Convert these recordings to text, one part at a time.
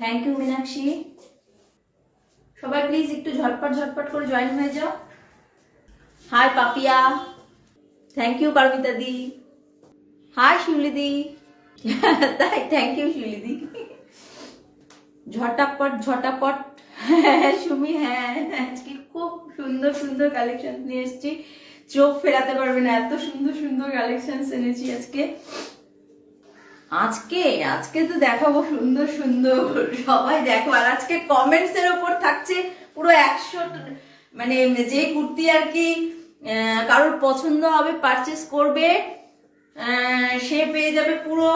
Thank you Meenakshi. সবাই please একটু ঝটপট ঝটপট করে জয়েন হয়ে যাও। Hi Papiya, thank you Paramita di. Hi Shiuli di. তাই থ্যাংক ইউ শিউলি দি। ঝটাপট ঝটাপট। হ্যাঁ সুমি, হ্যাঁ আজকে খুব সুন্দর সুন্দর কালেকশন নিয়ে এসেছি, চোখ ফেরাতে পারবে না, এত সুন্দর সুন্দর কালেকশন এনেছি আজকে। আজকে আজকে তো দেখাবো সুন্দর সুন্দর, সবাই দেখো। আর আজকে কমেন্টস এর ওপর থাকছে পুরো 100, মানে যে কুর্তি আর কি কারোর পছন্দ হবে, পারচেস করবে, সে পেয়ে যাবে পুরো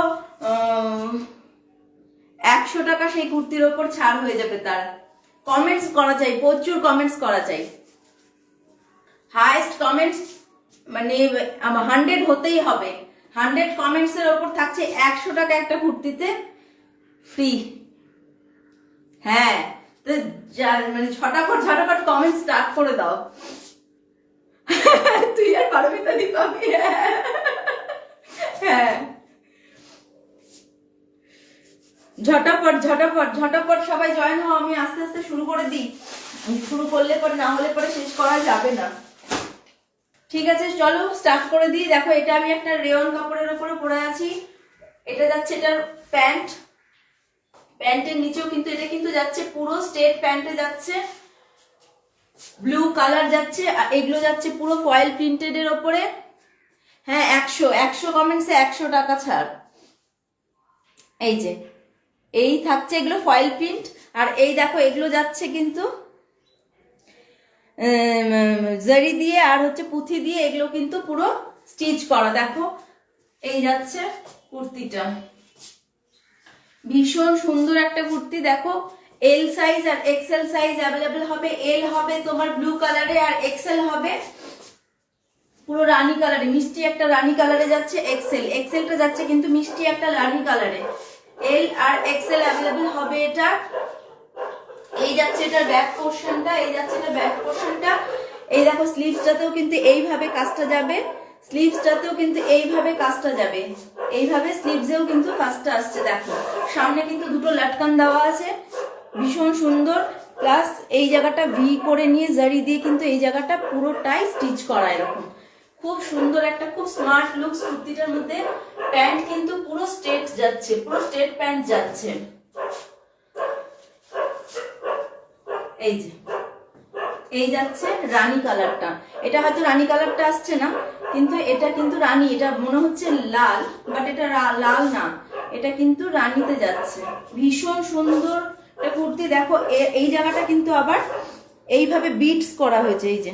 100 টাকা সেই কুর্তির ওপর ছাড় হয়ে যাবে। তার কমেন্টস করা চাই, প্রচুর কমেন্টস করা চাই, হাইয়েস্ট কমেন্টস মানে 100 হতেই হবে। 100 কমেন্টস এর ওপর থাকছে 100 টাকা একটা কুর্তিতে ফ্রি। হ্যাঁ তো মানে ঝটাপট ঝটাপট কমেন্ট স্টার্ট করে দাও। তুই আর পারমিতা দি পাবি। হ্যাঁ ঝটাপট ঝটাপট ঝটাপট সবাই জয়েন হও। আমি আস্তে আস্তে শুরু করে দিই, শুরু করলে পরে, না হলে পরে শেষ করা যাবে না। ঠিক আছে চলো স্টার্ট করে দিই। দেখো এটা আমি একটা রেয়ন কাপড়ের উপরে পরে আছি, এটা যাচ্ছে এটার প্যান্ট, প্যান্টের নিচেও কিন্তু এটা কিন্তু যাচ্ছে পুরো স্ট্রেট প্যান্টে যাচ্ছে, ব্লু কালার যাচ্ছে, আর এগুলো যাচ্ছে পুরো ফয়েল প্রিন্টেড এর ওপরে। হ্যাঁ 100 কমেন্টসে 100 টাকা ছাড়। এই যে এই থাকছে এগুলো ফয়েল প্রিন্ট, আর এই দেখো এগুলো যাচ্ছে কিন্তু জারি দিয়ে আর হচ্ছে পুঁথি দিয়ে, এগুলো কিন্তু পুরো স্টিচ করা। দেখো এই যাচ্ছে কুর্তিটা, ভীষণ সুন্দর একটা কুর্তি। দেখো এল সাইজ আর এক্সেল সাইজ অ্যাভেলেবেল হবে। এল হবে তোমার ব্লু কালারে, আর এক্সেল হবে পুরো রানী কালারে, মিষ্টি একটা রানী কালারে যাচ্ছে এক্সেল। এক্সেলটা যাচ্ছে কিন্তু মিষ্টি একটা রানী কালারে। এল আর এক্সেল অ্যাভেলেবেল হবে এটা। এই যাচ্ছে এটার ব্যাক পোর্শনটা, এই যাচ্ছে এটা ব্যাক পোর্শনটা। এই দেখো স্লিভসটাতেও কিন্তু এইভাবে কাজটা যাবে, স্লিভসটাতেও কিন্তু এইভাবে কাজটা যাবে, এইভাবে স্লিভসেও কিন্তু কাজটা আসছে। দেখো সামনে কিন্তু দুটো লাটকান দেওয়া আছে, ভীষণ সুন্দর। প্লাস এই জায়গাটা ভি করে নিয়ে জারি দিয়ে কিন্তু এই জায়গাটা পুরোটাই স্টিচ করা, এরকম খুব সুন্দর একটা, খুব স্মার্ট লুকস কুর্তিটার মধ্যে। প্যান্ট কিন্তু পুরো স্ট্রেট যাচ্ছে, পুরো স্ট্রেট প্যান্ট যাচ্ছে। এই যে এই যাচ্ছে রানী কালারটা, এটা হয়তো রানী কালারটা আসছে না, কিন্তু এটা কিন্তু রানী, এটা মনে হচ্ছে লাল, বাট এটা লাল না, এটা কিন্তু রানীতে যাচ্ছে। ভীষণ সুন্দর একটা কুর্তি। দেখো এই জায়গাটা কিন্তু আবার এইভাবে বিটস করা হয়েছে, এই যে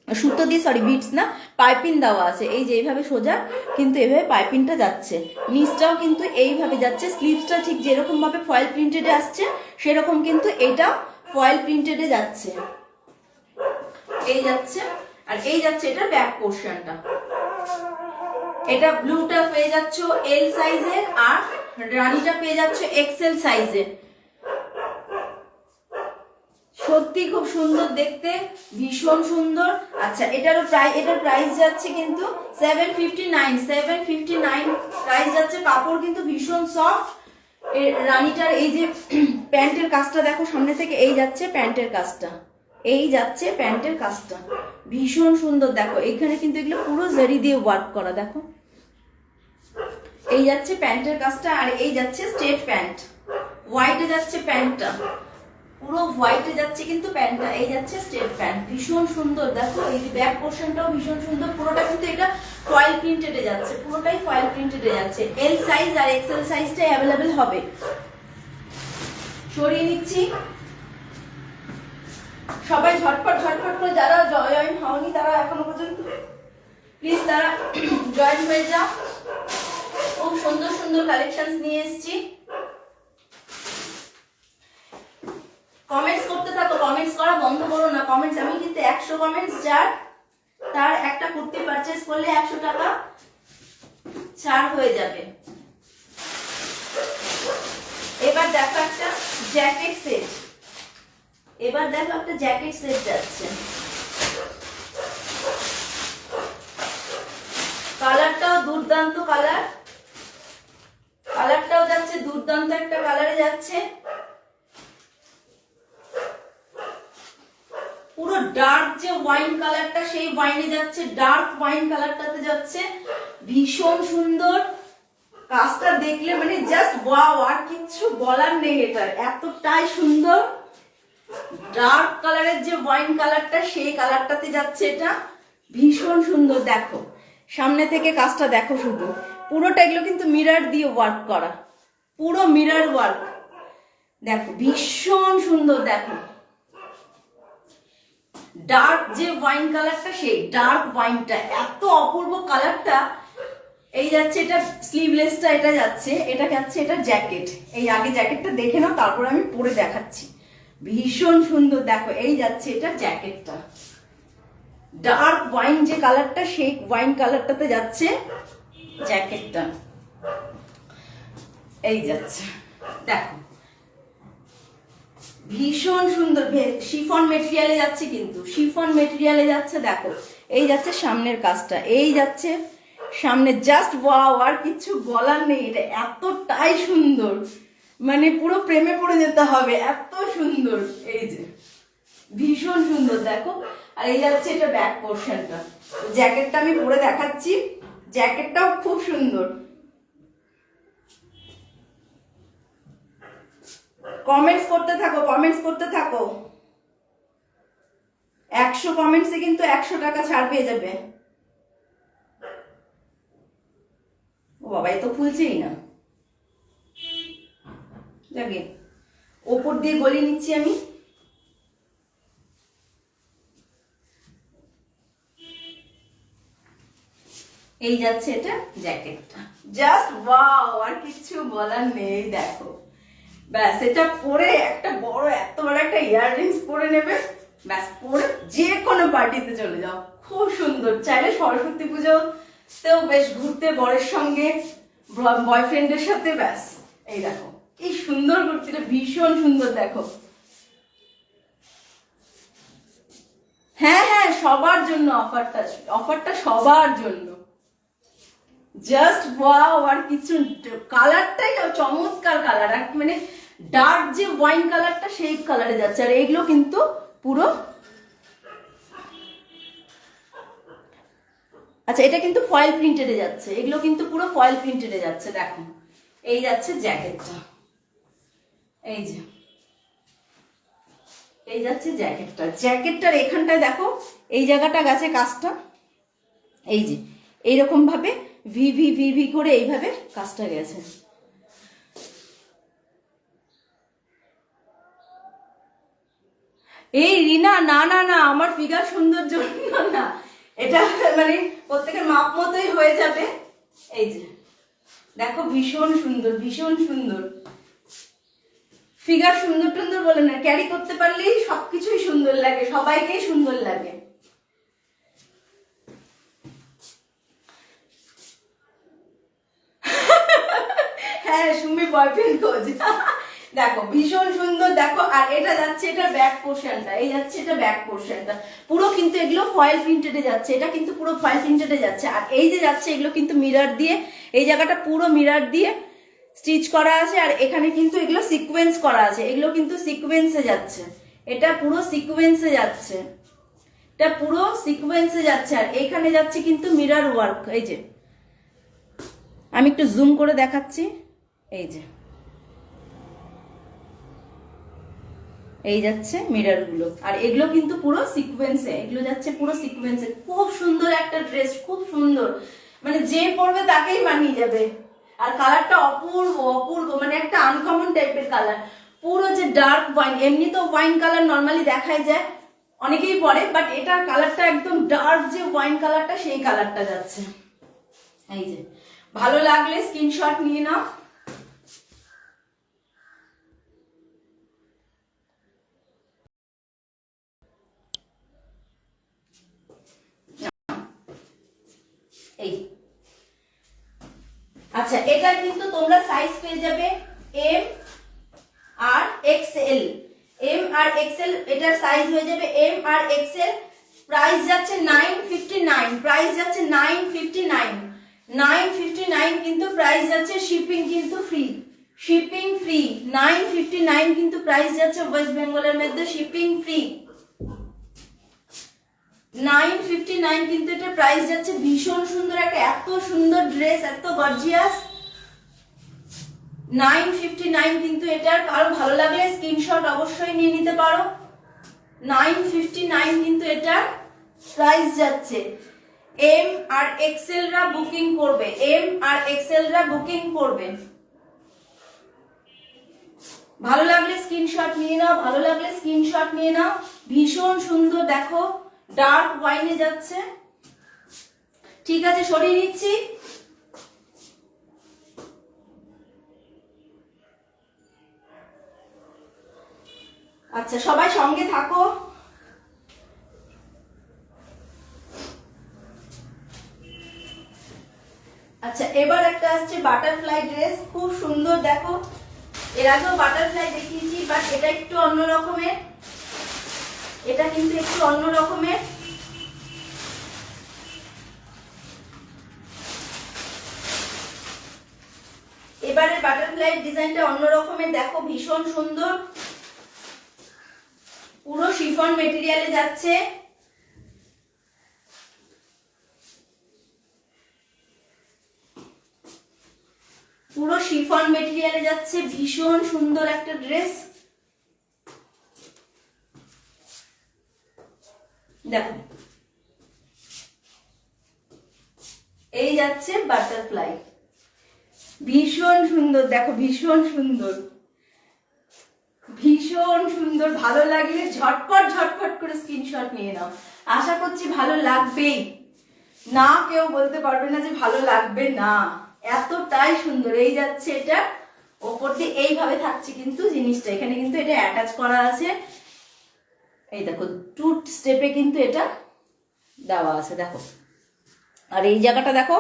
সুতো দিয়ে, সরি বিটস না, পাইপিং দেওয়া আছে। এই যে এইভাবে সোজা কিন্তু এইভাবে পাইপিংটা যাচ্ছে, নিচটাও কিন্তু এইভাবে যাচ্ছে। স্লিভসটা ঠিক যেরকম ভাবে ফয়েল প্রিন্টেডে আসছে সেরকম কিন্তু এটা ফয়েল প্রিন্টেডে যাচ্ছে, এই যাচ্ছে। আর এই যাচ্ছে এটা ব্যাক পোর্শনটা, এটা ব্লুটা পেয়ে যাচ্ছ এল সাইজের, আর রানীটা পেয়ে যাচ্ছ এক্সেল সাইজের। সত্যি খুব সুন্দর দেখতে, ভীষণ সুন্দর। আচ্ছা এটার প্রাইস যাচ্ছে কিন্তু 759 প্রাইস যাচ্ছে। কাপড় কিন্তু ভীষণ সফট। রানীটার এই যে প্যান্টের কাজটা দেখো সামনে থেকে, এই যাচ্ছে প্যান্টের কাজটা, এই যাচ্ছে প্যান্টের কাজটা, ভীষণ সুন্দর। দেখো এখানে কিন্তু এগুলো পুরো জারি দিয়ে ওয়ার্ক করা। দেখো এই যাচ্ছে প্যান্টের কাজটা, আর এই যাচ্ছে স্ট্রেট প্যান্ট, হোয়াইটে যাচ্ছে প্যান্টটা, পুরো হোয়াইটে যাচ্ছে কিন্তু প্যান্টটা, এই যাচ্ছে স্ট্রেট প্যান্ট, ভীষণ সুন্দর। দেখো এই যে ব্যাক পোর্শনটাও ভীষণ সুন্দর, পুরোটা কিন্তু এটা ফয়েল প্রিন্টেডে যাচ্ছে, পুরোটাই ফয়েল প্রিন্টেডে যাচ্ছে। এল সাইজ আর এক্সেল সাইজটাই অ্যাভেলেবেল হবে। সরিয়ে নিচ্ছি, সবাই ঝটপট ঝটপট করে, যারা জয়েন হওনি তারা এখনো পর্যন্ত প্লিজ তারা জয়েন হয়ে যাও। খুব সুন্দর সুন্দর কালেকশন নিয়ে এসেছি। কমেন্টস করতে থাকো, কমেন্টস করা বন্ধ করো না। কমেন্টস আমি কিন্তু 100 কমেন্টস যার, তার একটা কুর্তি পারচেজ করলে 100 টাকা ছাড় হয়ে যাবে। এবার দেখো একটা জ্যাকেট সেট, এবার দেখো একটা জ্যাকেট সেট যাচ্ছে। কালারটাও দুর্দান্ত কালার, কালারটাও যাচ্ছে দুর্দান্ত একটা কালারে যাচ্ছে, পুরো ডার্ক যে ওয়াইন কালারটা সেই ওয়াইনে যাচ্ছে, ডার্ক ওয়াইন কালারটাতে যাচ্ছে, ভীষণ সুন্দর। কাজটা দেখলে মানে জাস্ট ওয়াও, আর কিচ্ছু বলার নেই, এটার এতটাই সুন্দর। ডার্ক কালারের যে ওয়াইন কালারটা সেই কালারটাতে যাচ্ছে, এটা ভীষণ সুন্দর। দেখো সামনে থেকে কাজটা দেখো, শুধু পুরোটা এগুলো কিন্তু মিরর দিয়ে ওয়ার্ক করা, পুরো মিরর ওয়ার্ক। দেখো ভীষণ সুন্দর। দেখো ডার্ক যে ওয়াইন কালারটা সেই ডার্ক ওয়াইনটা এত অপূর্ব কালারটা। এই যাচ্ছে এটা স্লিভলেসটা, এটা যাচ্ছে, এটা যাচ্ছে এটা জ্যাকেট। এই আগে জ্যাকেটটা দেখে নাও, তারপর আমি পরে দেখাচ্ছি। ভীষণ সুন্দর। দেখো এই যাচ্ছে এটা জ্যাকেটটা, ডার্ক ওয়াইন যে কালারটা সেই ওয়াইন কালারটাতে যাচ্ছে জ্যাকেটটা। এই যাচ্ছে, দেখো ভীষণ সুন্দর। শিফন মেটেরিয়ালে যাচ্ছে, কিন্তু শিফন মেটেরিয়ালে যাচ্ছে। দেখো এই যাচ্ছে সামনের কাজটা, এই যাচ্ছে সামনে, জাস্ট ওয়াও, আর কিছু বলার নেই। এটা এতটাই সুন্দর, মানে পুরো প্রেমে পড়ে যেতে হবে, এত সুন্দর। এই যে ভীষণ সুন্দর। দেখো আর এই যাচ্ছে এটা ব্যাক পোর্শনটা, জ্যাকেটটা আমি পরে দেখাচ্ছি, জ্যাকেটটাও খুব সুন্দর। কমেন্টস করতে থাকো, কমেন্টস করতে থাকো। 100 কমেন্টসে কিন্তু 100 টাকা ছাড় পেয়ে যাবে। ও বাবা, এ তো খুলছেই না। যাকে ওপর দিয়ে গলিয়ে নিচ্ছি আমি। এই যাচ্ছে এটা জ্যাকেটটা, জাস্ট ওয়াও, আর কিছু বলার নেই। দেখো ব্যাস, এটা পরে একটা বড় এত বড় একটা ইয়াররিংস পরে নেবে, ব্যাস পরে যে কোনো পার্টিতে চলে যাও, খুব সুন্দর। চাইলে সরস্বতী পুজোতেও বেশ ঘুরতে বরের সঙ্গে, বয়ফ্রেন্ডের সাথে, ব্যাস। এই দেখো কি সুন্দর কুর্তিটা, ভীষণ সুন্দর। দেখো হ্যাঁ হ্যাঁ, সবার জন্য অফারটা, অফারটা সবার জন্য। জাস্ট ওয়াও, আর কিছু। কালারটাই চমৎকার কালার, মানে ডার্ক যে ওয়াইন কালারটা সেই কালারে যাচ্ছে। আর এগুলো কিন্তু পুরো, আচ্ছা এটা কিন্তু ফয়েল প্রিন্টেডে যাচ্ছে, এগুলো কিন্তু পুরো ফয়েল প্রিন্টেডে যাচ্ছে। দেখো এই যাচ্ছে জ্যাকেটটা, এই যে এই যাচ্ছে জ্যাকেটটা, জ্যাকেটটার এখানটায় দেখো এই জায়গাটা গেছে কাজটা, এই যে এইরকম ভাবে ভি ভি ভি ভি করে এইভাবে কাজটা গেছে। এই রিনা, না না না, আমার ফিগার সুন্দর জন্য না, এটা মানে প্রত্যেকের মাপ মতোই হয়ে যাবে। এই যে দেখো ভীষণ সুন্দর, ভীষণ সুন্দর। ফিগার সুন্দর টুন্দর বলে না, ক্যারি করতে পারলেই সবকিছুই সুন্দর লাগে, সবাইকেই সুন্দর লাগে। হ্যাঁ সুমি বয়ফ্রেন্ড খোঁজ। দেখো ভীষণ সুন্দর। দেখো আর এটা যাচ্ছে এটা ব্যাক পোর্শনটা, এই যাচ্ছে এটা ব্যাক পোর্শনটা, পুরো কিন্তু এগুলো ফয়েল প্রিন্টেডে যাচ্ছে, এটা কিন্তু পুরো ফয়েল প্রিন্টেডে যাচ্ছে। আর এই যে যাচ্ছে এগুলো কিন্তু মিরর দিয়ে, এই জায়গাটা পুরো মিরর দিয়ে স্টিচ করা আছে। আর এখানে কিন্তু এগুলো সিকোয়েন্স করা আছে, এগুলো কিন্তু সিকোয়েন্সে যাচ্ছে, এটা পুরো সিকোয়েন্সে যাচ্ছে, এটা পুরো সিকোয়েন্সে যাচ্ছে। আর এখানে যাচ্ছে কিন্তু মিরর ওয়ার্ক। এই যে আমি একটু জুম করে দেখাচ্ছি, এই যে এই যাচ্ছে মিরর গুলো। আর এগুলো কিন্তু পুরো সিকোয়েন্সে, এগুলো যাচ্ছে পুরো সিকোয়েন্সে। খুব সুন্দর একটা ড্রেস, খুব সুন্দর, মানে যে পরবে তাকেই মানিয়ে যাবে। আর কালারটা অপূর্ব অপূর্ব, মানে একটা আনকমন টাইপের কালার, পুরো যে ডার্ক ওয়াইন। এমনি তো ওয়াইন কালার নর্মালি দেখাই যায়, অনেকেই পরে, বাট এটার কালারটা একদম ডার্ক যে ওয়াইন কালারটা সেই কালারটা যাচ্ছে। এই যে ভালো লাগলে স্ক্রিনশট নিয়ে নাও। এই আচ্ছা, এটা কিন্তু তোমরা সাইজ পেয়ে যাবে M R XL, M R XL, এটার সাইজ হয়ে যাবে এম আর এক্সএল। প্রাইস যাচ্ছে 959, প্রাইস যাচ্ছে 959, 959 কিন্তু প্রাইস যাচ্ছে, শিপিং কিন্তু ফ্রি, শিপিং ফ্রি। 959 কিন্তু প্রাইস যাচ্ছে ওয়েস্ট বেঙ্গলের মধ্যে, শিপিং ফ্রি। 959 কিন্তু এটা প্রাইস যাচ্ছে। ভীষণ সুন্দর একটা, এত সুন্দর ড্রেস, এত গর্জিয়াস। 959 কিন্তু এটার, কারো ভালো লাগলে স্ক্রিনশট অবশ্যই নিয়ে নিতে পারো। 959 কিন্তু এটার প্রাইস যাচ্ছে। এম আর এক্সেল রা বুকিং করবে, এম আর এক্সেল রা বুকিং করবে। ভালো লাগলে স্ক্রিনশট নিয়ে নাও, ভালো লাগলে স্ক্রিনশট নিয়ে নাও। ভীষণ সুন্দর, দেখো ডার্ক ওয়াইনে যাচ্ছে। ঠিক আছে, সরিয়ে নিচ্ছি। আচ্ছা, সবাই সঙ্গে থাকো। আচ্ছা, এবার একটা আসছে বাটারফ্লাই ড্রেস, খুব সুন্দর। দেখো এর আগেও বাটারফ্লাই দেখিয়েছি, বাট এটা একটু অন্য রকমের, এটা কিন্তু একটু অন্য রকমের। এবারে বাটারফ্লাই ডিজাইনটা অন্য রকমের, দেখো ভীষণ সুন্দর, পুরো শিফন মেটেরিয়ালে যাচ্ছে। পুরো শিফন মেটেরিয়ালে যাচ্ছে, ভীষণ সুন্দর একটা ড্রেস। দেখো এই যাচ্ছে বাটারফ্লাই, ভীষণ সুন্দর। দেখো ভীষণ সুন্দর, ভীষণ সুন্দর। ভালো লাগলে ঝটপট ঝটপট করে স্ক্রিনশট নিয়ে নাও। আশা করছি ভালো লাগবেই, না কেউ বলতে পারবে না যে ভালো লাগবে না, এতটাই সুন্দর। এই যাচ্ছে এটা, ওপর দিয়ে এইভাবে থাকছে কিন্তু জিনিসটা, এখানে কিন্তু এটা অ্যাটাচ করা আছে। এই দেখো 2 স্টেপে কিন্তু এটা দেওয়া আছে, দেখো। আর এই জায়গাটা দেখো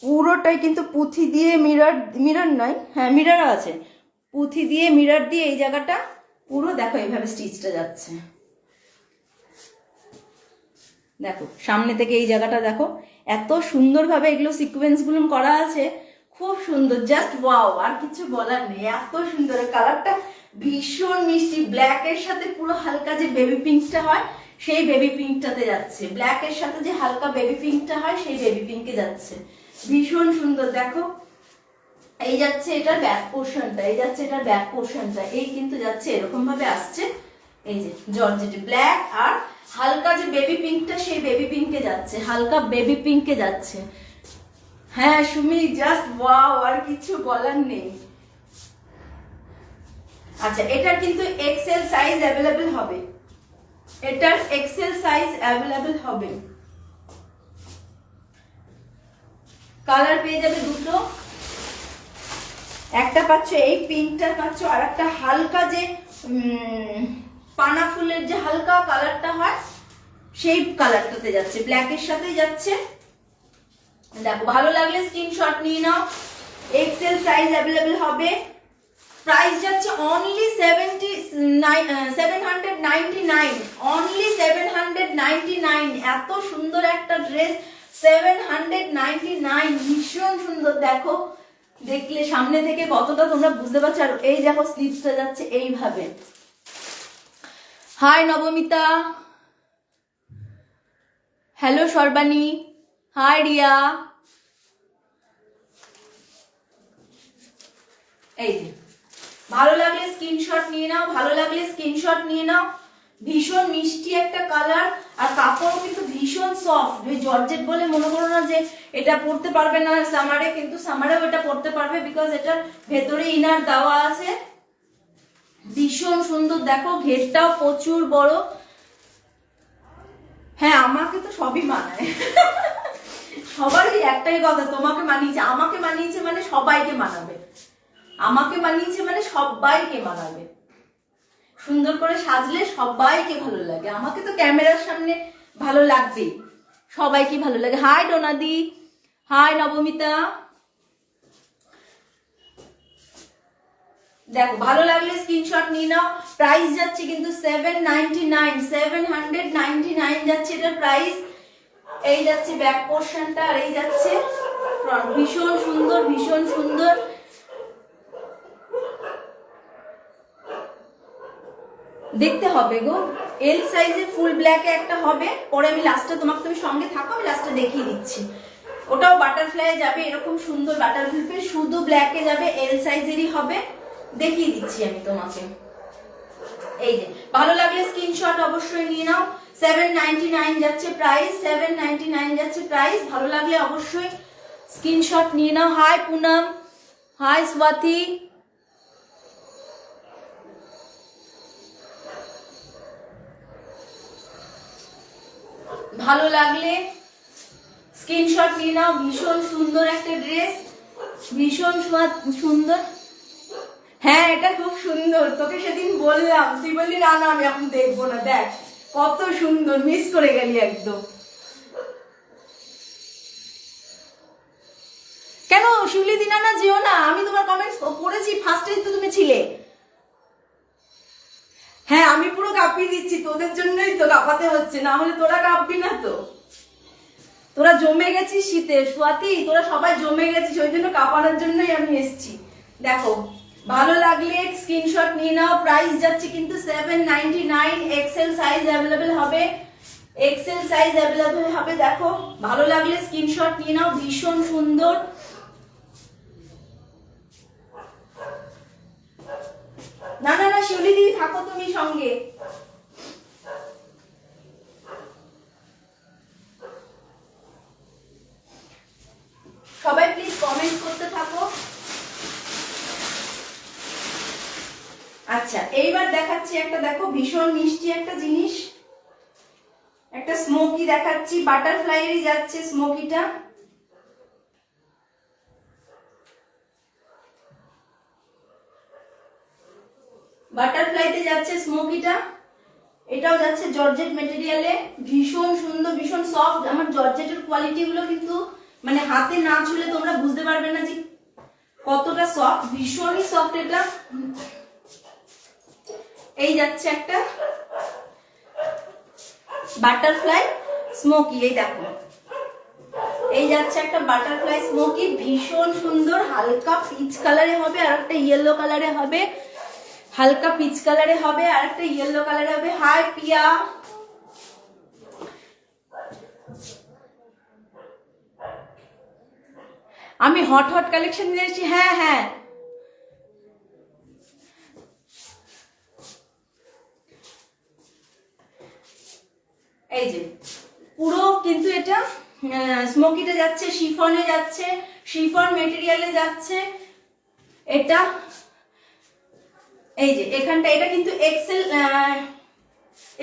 পুরোটাই কিন্তু পুঁথি দিয়ে মিরর, মিরর নয়, হ্যাঁ মিরর আছে, পুঁথি দিয়ে মিরর দিয়ে এই জায়গাটা পুরো দেখো এইভাবে স্টিচটা যাচ্ছে। দেখো সামনে থেকে এই জায়গাটা দেখো, এত সুন্দরভাবে এগুলো সিকোয়েন্স গুলো করা আছে, খুব সুন্দর, জাস্ট ওয়াও, আর কিছু বলার নেই, এত সুন্দর। কালারটা ভীষণ মিষ্টি, ব্ল্যাক এর সাথে পুরো হালকা যে বেবি পিঙ্কটা হয় সেই বেবি পিঙ্কটাতে যাচ্ছে, ব্ল্যাক এর সাথে যে হালকা বেবি পিঙ্কটা হয় সেই বেবি পিঙ্কে যাচ্ছে, ভীষণ সুন্দর। দেখো এই যাচ্ছে এটার ব্যাক পোর্শনটা, এই যাচ্ছে এটার ব্যাক পোর্শনটা, এই কিন্তু যাচ্ছে এরকম ভাবে আসছে, এই যে জর্জেট ব্ল্যাক আর হালকা যে বেবি পিঙ্কটা সেই বেবি পিঙ্কে যাচ্ছে, হালকা বেবি পিঙ্কে যাচ্ছে। হ্যাঁ সুমি, জাস্ট ওয়াও, আর কিছু বলার নেই। আচ্ছা, এটার কিন্তু এক্সেল সাইজ অ্যাভেলেবেল হবে, এটার এক্সেল সাইজ অ্যাভেলেবেল হবে। কালার পেয়ে যাবে দুটো, একটা পাচ্ছ এই পিঙ্কটা পাচ্ছ, আর একটা হালকা যে পানা ফুলের যে হালকা কালারটা হয় সেই কালারটাতে যাচ্ছে, ব্ল্যাকের সাথেই যাচ্ছে। দেখো ভালো লাগলে স্ক্রিনশট নিয়ে নাও, এক্সেল সাইজ অ্যাভেলেবেল হবে। প্রাইস যাচ্ছে অনলি 799, অনলি 799। এত সুন্দর একটা ড্রেস, 799, ভীষণ সুন্দর। দেখো দেখলে সামনে থেকে কতটা তোমরা বুঝতে পারছো। আর এই দেখো স্লিভসটা যাচ্ছে এইভাবে। Hi Nabamita, hello Sarbani, hi Riya. এই যে ভালো লাগলে স্ক্রিনশট নিয়ে নাও, ভালো লাগলে স্ক্রিনশট নিয়ে নাও। ভীষণ মিষ্টি একটা কালার, আর কাপড়ও কিন্তু ভীষণ সফট, জর্জেট বলে মনে করো না যে এটা পরতে পারবে না সামারে, কিন্তু সামারেও এটা পরতে পারবে, বিকজ এটার ভেতরে ইনার দেওয়া আছে। ভীষণ সুন্দর, দেখো ঘেরটাও প্রচুর বড়। হ্যাঁ আমাকে তো সবই মানায় সবারই একটাই কথা, তোমাকে মানিয়েছে, আমাকে মানিয়েছে মানে সবাইকে মানাবে, আমাকে মানিয়েছে মানে সবাইকে মানাবে। সুন্দর করে সাজলে সবাইকে ভালো লাগে, আমাকে তো ক্যামেরার সামনে ভালো লাগবেই, সবাইকে ভালো লাগে। Hi Donadi, hi Nabamita. দেখো ভালো লাগলে স্ক্রিনশট নিয়ে নাও। প্রাইস যাচ্ছে কিন্তু 799 যাচ্ছে এটার প্রাইস। এই যাচ্ছে ব্যাক পোর্শনটা, আর এই যাচ্ছে ফ্রন্ট, ভীষণ সুন্দর, ভীষণ সুন্দর। দেখতে হবে গো, এল সাইজে ফুল ব্ল্যাকে একটা হবে, পরে আমি লাস্টে তোমাকে, তুমি সঙ্গে থাকো, আমি লাস্টে দেখিয়ে দিচ্ছি। ওটাও বাটারফ্লাই যাবে, এরকম সুন্দর বাটারফ্লাই শুধু ব্ল্যাকে যাবে, এল সাইজেরই হবে, দেখিয়ে দিচ্ছি আমি তোমাকে। এই যে ভালো লাগলে স্ক্রিনশট অবশ্যই নিয়ে নাও। 799 যাচ্ছে প্রাইস, 799 যাচ্ছে প্রাইস। ভালো লাগলে অবশ্যই স্ক্রিনশট নিয়ে নাও। হাই পুনম, হাই স্বাতি, ভালো লাগলে স্ক্রিনশট নিয়ে নাও। ভীষণ সুন্দর একটা ড্রেস, ভীষণ সুন্দর। হ্যাঁ এটা খুব সুন্দর, তোকে সেদিন বললাম, তুই বললি না না আমি এখন দেখবো না। দেখ কত সুন্দর, মিস করে গেলি একদম। কেন শিউলি দিনা না যেও না, আমি তোমার কমেন্টস পড়েছি, ফার্স্টে তো তুমি ছিলে। হ্যাঁ আমি পুরো কাঁপিয়ে দিচ্ছি, তোদের জন্যই তো কাঁপাতে হচ্ছে, না হলে তোরা কাঁপবি না তো। তোরা জমে গেছিস শীতে স্বাতি, তোরা সবাই জমে গেছিস, ওই জন্য কাঁপানোর জন্যই আমি এসেছি। দেখো ভালো লাগলে স্ক্রিনশট নিয়ে নাও। প্রাইস যাচ্ছে কিন্তু 799, এক্সেল সাইজ অ্যাভেলেবেল হবে, এক্সেল সাইজ অ্যাভেলেবেল হবে। দেখো ভালো লাগলে স্ক্রিনশট নিয়ে নাও, ভীষণ সুন্দর। না না না শিউলি দিদি থাকো তুমি সঙ্গে। সবাই প্লিজ কমেন্ট করতে থাকো। আচ্ছা এইবার দেখাচ্ছি একটা, দেখো ভীষণ মিষ্টি একটা জিনিস, একটা স্মোকি দেখাচ্ছি, বাটারফ্লাইয়েরই যাচ্ছে স্মোকিটা। বাটারফ্লাইতে যাচ্ছে স্মোকিটা, এটাও যাচ্ছে জর্জেট মেটেরিয়ালে, ভীষণ সুন্দর, ভীষণ সফট। আমার জর্জেটের কোয়ালিটি গুলো কিন্তু মানে হাতে না ছুলে তোমরা বুঝতে পারবে না যে কতটা সফট, ভীষণই সফট এটা। এই যাচ্ছে একটা বাটারফ্লাই স্মোকি, এই দেখো এই যাচ্ছে একটা বাটারফ্লাই স্মোকি, ভীষণ সুন্দর, হালকা পিচ কালারে হবে, আর একটা ইয়েলো কালারে হবে, হালকা পিচ কালারে হবে, আর একটা ইয়েলো কালারে হবে। হাই পিয়া, আমি হট হট কালেকশন নিয়ে এসেছি। হ্যাঁ হ্যাঁ এই যে পুরো কিন্তু এটা স্মোকিতে যাচ্ছে, শিফনে যাচ্ছে, শিফন মেটেরিয়ালে যাচ্ছে এটা। এই যে এখানটা এটা কিন্তু এক্সেল,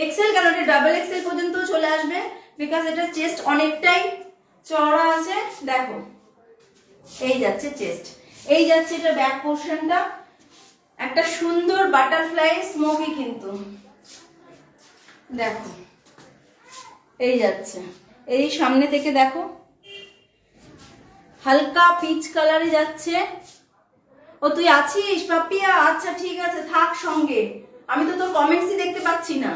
এক্সেল কেন এটা ডাবল এক্সেল পর্যন্ত চলে আসবে, বিকজ এটা চেস্ট অনেকটাই চওড়া আছে। দেখো এই যাচ্ছে চেস্ট, এই যাচ্ছে এটা ব্যাক পোর্শনটা, একটা সুন্দর বাটারফ্লাই স্মোকি কিন্তু দেখো এই যাচ্ছে, এই সামনে থেকে দেখো হালকা পিচ কালারে যাচ্ছে। ও তুই আছিস পাপিয়া? আচ্ছা ঠিক আছে থাক সঙ্গে, আমি তো তোর কমেন্টসই দেখতে পাচ্ছি না।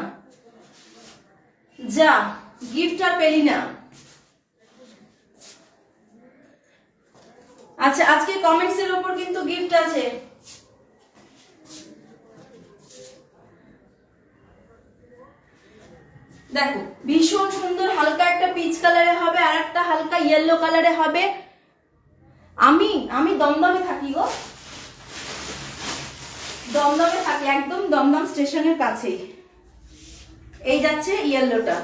যা গিফট আর পেলি না। আচ্ছা আজকে কমেন্টস এর উপর কিন্তু গিফট আছে। দেখো ভীষণ সুন্দর, হালকা একটা পিচ কালারে হবে, আর একটা হালকা ইয়েলো কালারে হবে। আমি দমদমে থাকি গো, দমদমে থাকি, একদম দমদম স্টেশনের কাছেই। এই যাচ্ছে ইয়েলোটা,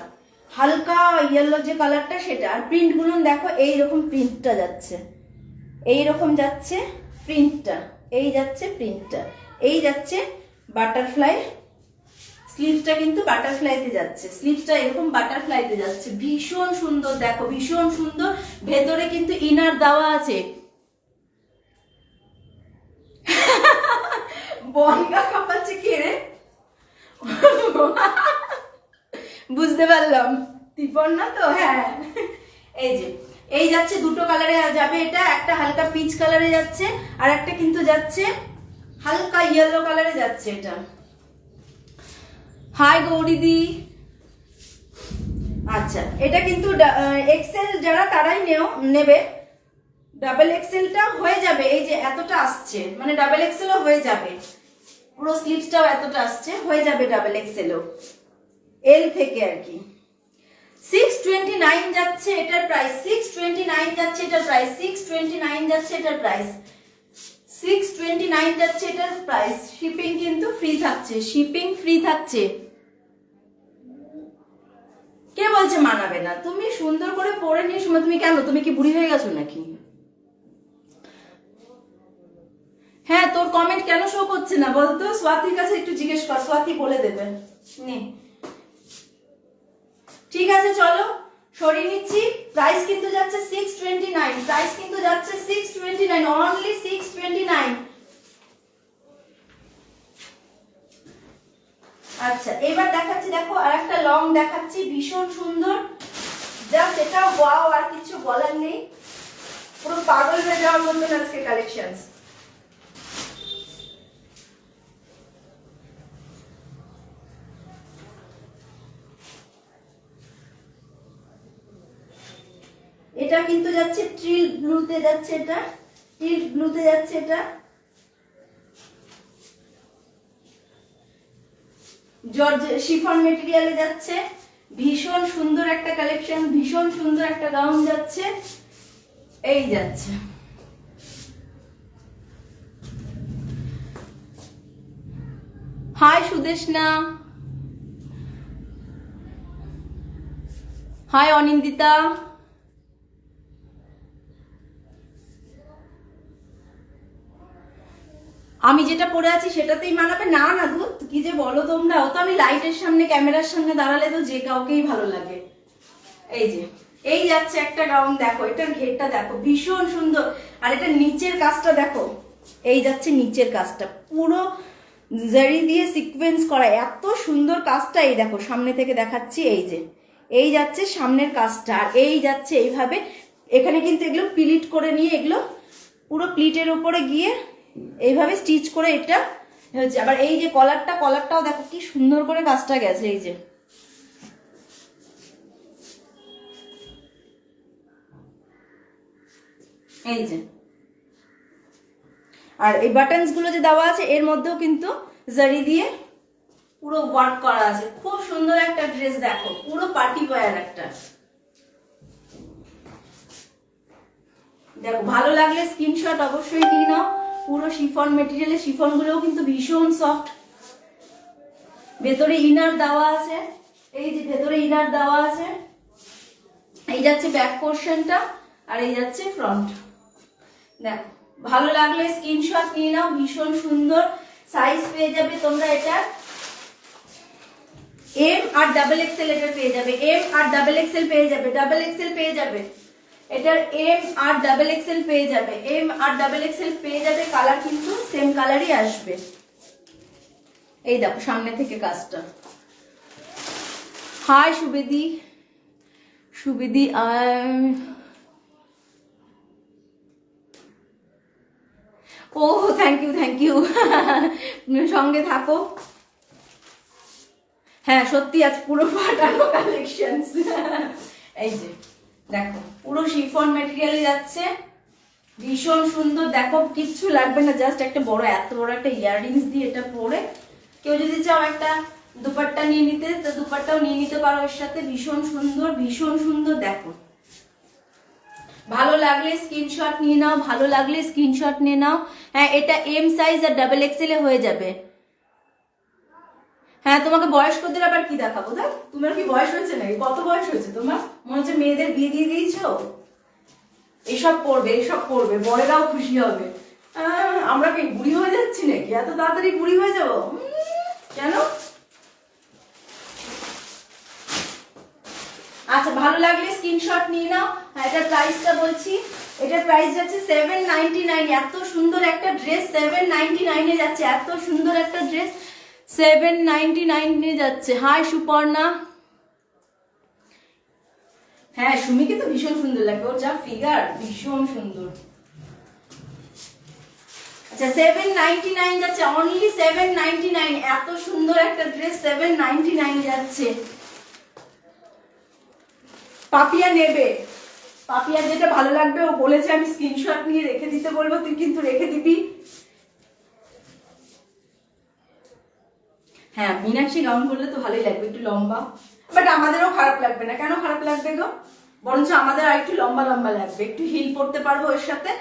হালকা ইয়েলো যে কালারটা সেটা, আর প্রিন্ট গুলো দেখো এইরকম প্রিন্টটা যাচ্ছে, এইরকম যাচ্ছে প্রিন্টটা, এই যাচ্ছে প্রিন্টটা, এই যাচ্ছে বাটারফ্লাই স্লিভসটা কিন্তু বাটারফ্লাইতে যাচ্ছে, স্লিভসটা এরকম বাটারফ্লাইতে যাচ্ছে, ভীষণ সুন্দর। দেখো ভীষণ সুন্দর, ভেতরে কিন্তু ইনার দেওয়া আছে। বনগা কাঁপাচ্ছে কে রে? বুঝতে পারলাম তিপন না তো। হ্যাঁ এই যে এই যাচ্ছে, দুটো কালারে যাবে এটা, একটা হালকা পিচ কালারে যাচ্ছে, আর একটা কিন্তু যাচ্ছে হালকা ইয়েলো কালারে যাচ্ছে এটা। হাই গৌরিদি। আচ্ছা এটা কিন্তু এক্সেল যারা তারাই নেবে, ডাবল এক্সেলটা হয়ে যাবে, এই যে এতটা আসছে, মানে ডাবল এক্সেলও হয়ে যাবে, পুরো স্লিভসটাও এতটা আসছে, হয়ে যাবে ডাবল এক্সেলও, এল থেকে আর কি। 629 যাচ্ছে এটার প্রাইস, 629 যাচ্ছে এটার প্রাইস, 629 যাচ্ছে এটার প্রাইস, 629 যাচ্ছে এটার প্রাইস। শিপিং কিন্তু ফ্রি থাকছে, শিপিং ফ্রি থাকছে। কে বলছে মানাবে না? তুমি সুন্দর করে পরে নিয়ে সময়, তুমি কেন, তুমি কি বুড়ি হয়ে গেছো নাকি? হ্যাঁ, তোর কমেন্ট কেন শো করছে না বলতো? স্বাতির কাছে একটু জিজ্ঞেস কর, স্বাতি বলে দেবে। নে, ঠিক আছে চলো সরিয়ে নিচ্ছি। প্রাইস কিন্তু যাচ্ছে 629, প্রাইস কিন্তু যাচ্ছে 629, অনলি 629। আচ্ছা এবার দেখাচ্ছি, দেখো আর একটা লং দেখাচ্ছি, ভীষণ সুন্দর, জাস্ট এটা ওয়াও, আর কিছু বলার নেই, পুরো পাগল হয়ে যাওয়ার মতন আজকে কালেকশন। এটা কিন্তু যাচ্ছে ট্রিল ব্লুতে যাচ্ছে, এটা ট্রিল ব্লুতে যাচ্ছে, এটা জর্জ শিফন মেটেরিয়ালে যাচ্ছে, ভীষণ সুন্দর একটা কালেকশন, ভীষণ সুন্দর একটা গাউন যাচ্ছে, এই যাচ্ছে। হাই সুদেশনা, হাই অনিন্দিতা, আমি যেটা পরে আছি সেটাতেই মানাবে না? না ধুত, কি যে বলো তোমরা, ও তো আমি লাইটের সামনে ক্যামেরার সামনে দাঁড়ালে তো যে কাউকেই ভালো লাগে। এই যে এই যাচ্ছে একটা গাউন, দেখো এটার ঘেরটা দেখো, ভীষণ সুন্দর, আর এটা নিচের কাজটা দেখো, এই যাচ্ছে নিচের কাজটা পুরো জারি দিয়ে সিকোয়েন্স করা, এত সুন্দর কাজটা। এই দেখো সামনে থেকে দেখাচ্ছি, এই যে এই যাচ্ছে সামনের কাজটা, আর এই যাচ্ছে এইভাবে, এখানে কিন্তু এগুলো প্লিট করে নিয়ে, এগুলো পুরো প্লিটের উপরে গিয়ে এইভাবে স্টিচ করে এটা হচ্ছে। আবার এই যে কলারটাও দেখো কি সুন্দর করে কাজটা গেছে, এই যে এই যে, আর এই বাটনস গুলো যে দেওয়া আছে এর মধ্যেও কিন্তু জারি দিয়ে পুরো ওয়ার্ক করা আছে, খুব সুন্দর একটা ড্রেস, দেখো পুরো পার্টি ওয়্যার একটা। দেখো ভালো লাগলে স্ক্রিনশট অবশ্যই নিয়ে নাও। পুরো শিফন মেটেরিয়ালে, শিফন গুলোও কিন্তু ভীষণ সফট, ভেতরে ইনার দেওয়া আছে, এই যে ভেতরে ইনার দেওয়া আছে, এই যাচ্ছে ব্যাক পোর্শনটা, আর এই যাচ্ছে ফ্রন্ট। দেখো ভালো লাগলে স্ক্রিনশট নিয়ে নাও, ভীষণ সুন্দর। সাইজ পেয়ে যাবে তোমরা এটা এম আর ডাবল এক্সেল, এটা পেয়ে যাবে এম আর ডাবল এক্সেল পেয়ে যাবে, ডাবল এক্সেল পেয়ে যাবে, এটার এম আর ডাবল এক্সেল পেয়ে যাবে, এম আর ডাবল এক্সেল পেয়ে যাবে। কালার কিন্তু সেম কালারই আসবে। এই দেখো সামনে থেকে কাজটা। হাই সুবেদি, সুবেদি ও থ্যাংক ইউ সঙ্গে থাকো। হ্যাঁ সত্যি আজ পুরো ফাটানো কালেকশন। এই যে দেখো পুরো শিফন মেটেরিয়ালে যাচ্ছে, ভীষণ সুন্দর, দেখো কিচ্ছু লাগবে না, জাস্ট একটা বড়, এত বড় একটা ইয়াররিংস দিয়ে এটা পরে কেউ যদি চাও একটা দুপাট্টা নিয়ে নিতে, তো দুপাট্টাও নিয়ে নিতে পারো এর সাথে, ভীষণ সুন্দর, ভীষণ সুন্দর। দেখো ভালো লাগলে স্ক্রিনশট নিয়ে নাও, ভালো লাগলে স্ক্রিনশট নিয়ে নাও। হ্যাঁ এটা এম সাইজ আর ডাবল এক্সেল এ হয়ে যাবে। হ্যাঁ তোমাকে বয়স্কদের আবার কি দেখাবো? দেখ তোমার কি বয়স হয়েছে নাকি? কত বয়স হয়েছে তোমার? মনে হচ্ছে মেয়েদের বিয়ে দিয়ে দিয়েছো। এইসব পড়বে, এইসব পড়বে, বড়রাও খুশি হবে। আমরা কি বুড়ি হয়ে যাচ্ছি নাকি? এত তাড়াতাড়ি বুড়ি হয়ে যাবো কেন? আচ্ছা ভালো লাগলে স্ক্রিনশট নিয়ে নাও। এটার প্রাইসটা বলছি, এটার প্রাইস যাচ্ছে 799। এত সুন্দর একটা ড্রেস 799 এ যাচ্ছে, এত সুন্দর একটা ড্রেস 799 এ যাচ্ছে। হাই সুপর্ণা। হ্যাঁ সুমিকে তো ভীষণ সুন্দর লাগে, ওর যা ফিগার, ভীষণ সুন্দর। আচ্ছা 799 যাচ্ছে, অনলি 799। এত সুন্দর একটা ড্রেস 799 যাচ্ছে। পাপিয়া নেবে, পাপিয়ার যেটা ভালো লাগবে ও বলেছে আমি স্ক্রিনশট নিয়ে রেখে দিতে বলবো, তুই কিন্তু রেখে দিবি। হ্যাঁ মীনাক্ষী গাউন করলে তো ভালোই লাগবে, একটু লম্বা, বাট আমাদেরও খারাপ লাগবে না। কেন খারাপ লাগবে গো, বরঞ্চ আমাদের আর একটু লম্বা লম্বা লাগবে, একটু হিল পরতে পারবো এর সাথে,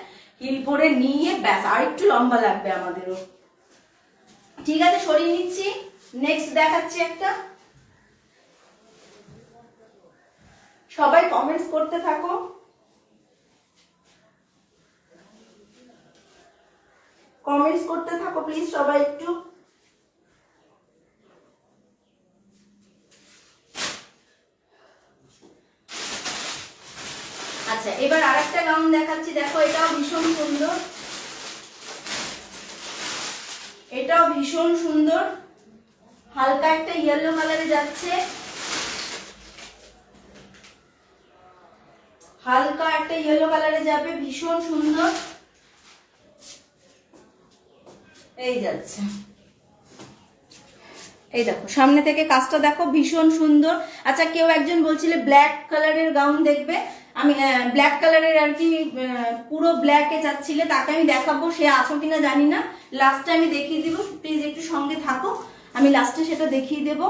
হিল পরে নিয়ে ব্যাস আর একটু লম্বা লাগবে আমাদেরও। ঠিক আছে সরিয়ে নিচ্ছি, নেক্সট দেখাচ্ছি একটা। সবাই কমেন্টস করতে থাকো। কমেন্টস করতে থাকো প্লিজ সবাই একটু। আচ্ছা এবার আরেকটা গাউন দেখাচ্ছি, দেখো এটাও ভীষণ সুন্দর, এটাও ভীষণ সুন্দর, হালকা একটা ইয়েলো কালারে যাচ্ছে, হালকা একটা ইয়েলো কালারে যাবে, ভীষণ সুন্দর। এই যাচ্ছে, এই দেখো সামনে থেকে কাজটা দেখো ভীষণ সুন্দর। আচ্ছা কেউ একজন বলছিল ব্ল্যাক কালারের গাউন দেখবে, আমি ব্ল্যাক কালারের আর কি পুরো ব্ল্যাকে চাচ্ছিলে, তাকে আমি দেখাবো, সে আছো কিনা জানি না, লাস্টে আমি দেখিয়ে দিব, প্লিজ একটু সঙ্গে থাকো, আমি লাস্টে সেটা দেখিয়ে দেব।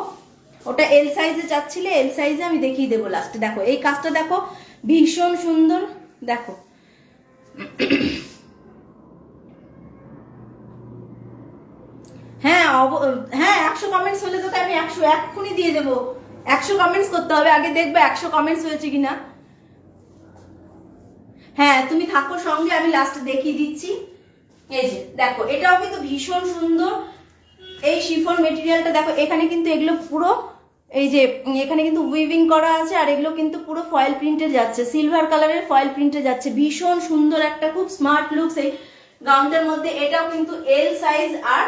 ওটা এল সাইজে চাচ্ছিলে, এল সাইজে আমি দেখিয়ে দেবো লাস্টে। দেখো এই কাজটা দেখো ভীষণ সুন্দর, দেখো হ্যাঁ হ্যাঁ 100 কমেন্টস হলে তোকে আমি 100 এক্ষুনি দিয়ে দেবো। 100 কমেন্টস করতে হবে, আগে দেখবে 100 কমেন্টস হয়েছে কিনা। হ্যাঁ তুমি থাকো সঙ্গে, আমি লাস্টে দেখিয়ে দিচ্ছি। এই যে দেখো এটাও কিন্তু ভীষণ সুন্দর, এই শিফন মেটেরিয়ালটা দেখো, এখানে কিন্তু এগুলো পুরো এই যে এখানে কিন্তু উইভিং করা আছে, আর এগুলো কিন্তু পুরো ফয়েল প্রিন্টে যাচ্ছে, সিলভার কালারের ফয়েল প্রিন্টে যাচ্ছে, ভীষণ সুন্দর একটা খুব স্মার্ট লুকস এই গাউনটার মধ্যে। এটাও কিন্তু এল সাইজ আর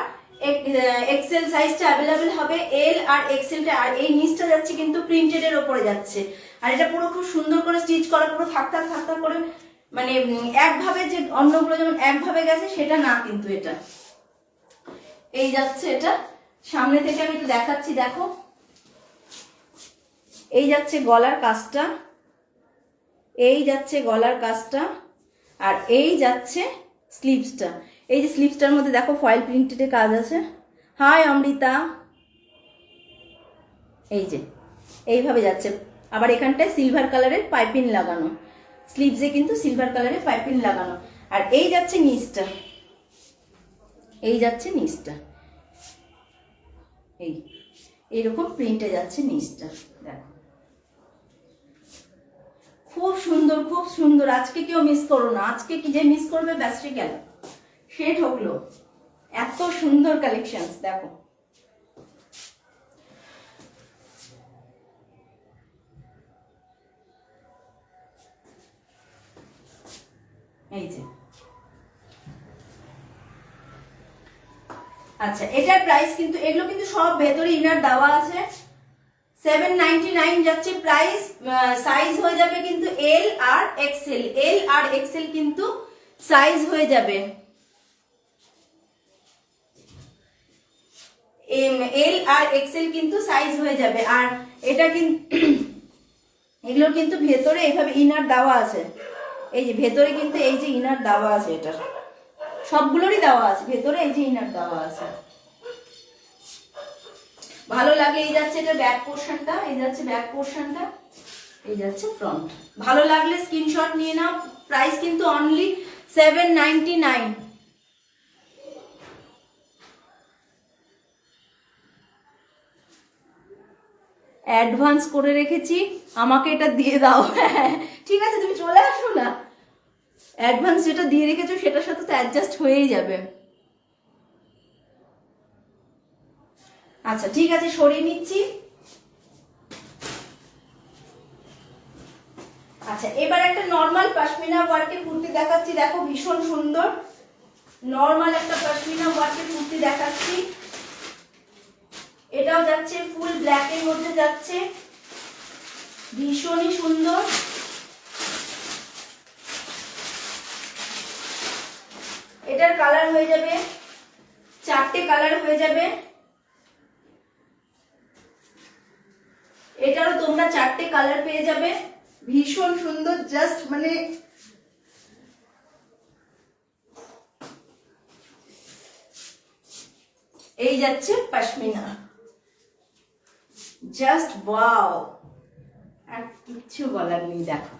এক্সেল সাইজটা অ্যাভেলেবেল হবে, এল আর এক্সেলটা, আর এই নিচটা যাচ্ছে কিন্তু প্রিন্টেড এর ওপরে যাচ্ছে, আর এটা পুরো খুব সুন্দর করে স্টিচ করা, পুরো থাকতাক থাকতাক করে, মানে একভাবে যে অন্যগুলো যেমন একভাবে গেছে সেটা না কিন্তু এটা এই যাচ্ছে। এটা সামনে থেকে আমি একটু দেখাচ্ছি, দেখো এই যাচ্ছে গলার কাজটা, এই যাচ্ছে গলার কাজটা, আর এই যাচ্ছে স্লিভসটা, এই যে স্লিভসটার মধ্যে দেখো ফয়েল প্রিন্টেডের কাজ আছে। হাই অমৃতা, এই যে এইভাবে যাচ্ছে, আবার এখানটায় সিলভার কালারের পাইপিং লাগানো, স্লিভসে কিন্তু সিলভার কালারের পাইপিং লাগানো, আর এই যাচ্ছে নিচটা, এই যাচ্ছে নিচটা, এই এরকম প্রিন্টে যাচ্ছে নিচটা, দেখো খুব সুন্দর, খুব সুন্দর। আজকে কেউ মিস করো না, আজকে কি যে মিস করবে ব্যাসটি গেল, সে ঠকলো, এত সুন্দর কালেকশন দেখো। এই যে আচ্ছা এটার প্রাইস কিন্তু, এগুলো কিন্তু সব ভেতরে ইনার দেওয়া আছে, 799 যাচ্ছে প্রাইস, সাইজ হয়ে যাবে কিন্তু এল আর এক্সেল, এল আর এক্সেল কিন্তু সাইজ হয়ে যাবে, এল আর এক্সেল কিন্তু সাইজ হয়ে যাবে। আর এটা কিন্তু এগুলো কিন্তু ভেতরে এইভাবে ইনার দেওয়া আছে, এই যে ভেতরে কিন্তু এই যে ইনার দেওয়া আছে, এটা সবগুলোরই দেওয়া আছে ভেতরে, এই যে ইনার দেওয়া আছে। ভালো লাগলে এই যাচ্ছে এটা ব্যাক পোর্শনটা, এই যাচ্ছে ব্যাক পোর্শনটা, এই যাচ্ছে ফ্রন্ট। ভালো লাগলে স্ক্রিনশট নিয়ে নাও, প্রাইস কিন্তু অনলি 799। অ্যাডভান্স করে রেখেছি, আমাকে এটা দিয়ে দাও। ঠিক আছে তুমি চলে আসো না, অ্যাডভান্স যেটা দিয়ে রেখেছো সেটার সাথে তো অ্যাডজাস্ট হয়েই যাবে। আচ্ছা ঠিক আছে সরিয়ে নিচ্ছি। আচ্ছা এবার একটা নর্মাল পশমিনা ওয়ার্কের কুর্তি দেখাচ্ছি, দেখো ভীষণ সুন্দর, নর্মাল একটা পশমিনা ওয়ার্কের কুর্তি দেখাচ্ছি, এটাও যাচ্ছে ফুল ব্ল্যাকের মধ্যে যাচ্ছে, ভীষণই সুন্দর। এটার কালার হয়ে যাবে 4টে কালার হয়ে যাবে, এটারও তোমরা 4টে কালার পেয়ে যাবে। ভীষণ সুন্দর, জাস্ট মানে এই যাচ্ছে পশমিনা, জাস্ট ওয়াও, আর কিচ্ছু বলার নেই। দেখো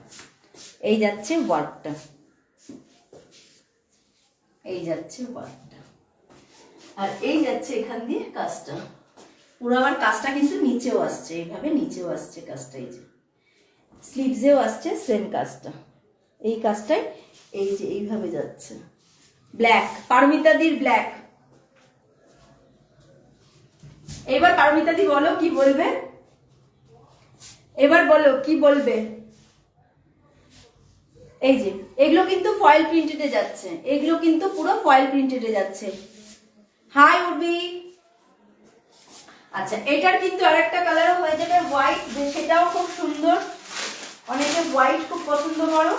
এই যাচ্ছে ওয়ার্কটা, এই যাচ্ছে ওয়ার্কটা, আর এই যাচ্ছে এখান দিয়ে কাজটা। পুরো আবার কাজটা কিন্তু নিচেও আসছে, এইভাবে নিচেও আসছে কাজটা, এই যে স্লিভসেও আসছে সেম কাজটা, এই কাজটাই এই যে এইভাবে যাচ্ছে। ব্ল্যাক, পারমিতাদির ব্ল্যাক। এবার পারমিতাদি বলো কি বলবে, এবার বলো কি বলবে। এই যে এগুলো কিন্তু ফয়েল প্রিন্টেডে যাচ্ছে, এগুলো কিন্তু পুরো ফয়েল প্রিন্টেডে যাচ্ছে। হাই উর্বি। আচ্ছা, এটার কিন্তু আরেকটা কালারও হয়ে যাবে হোয়াইট, যে সেটাও খুব সুন্দর, অনেকে হোয়াইট খুব পছন্দ করো।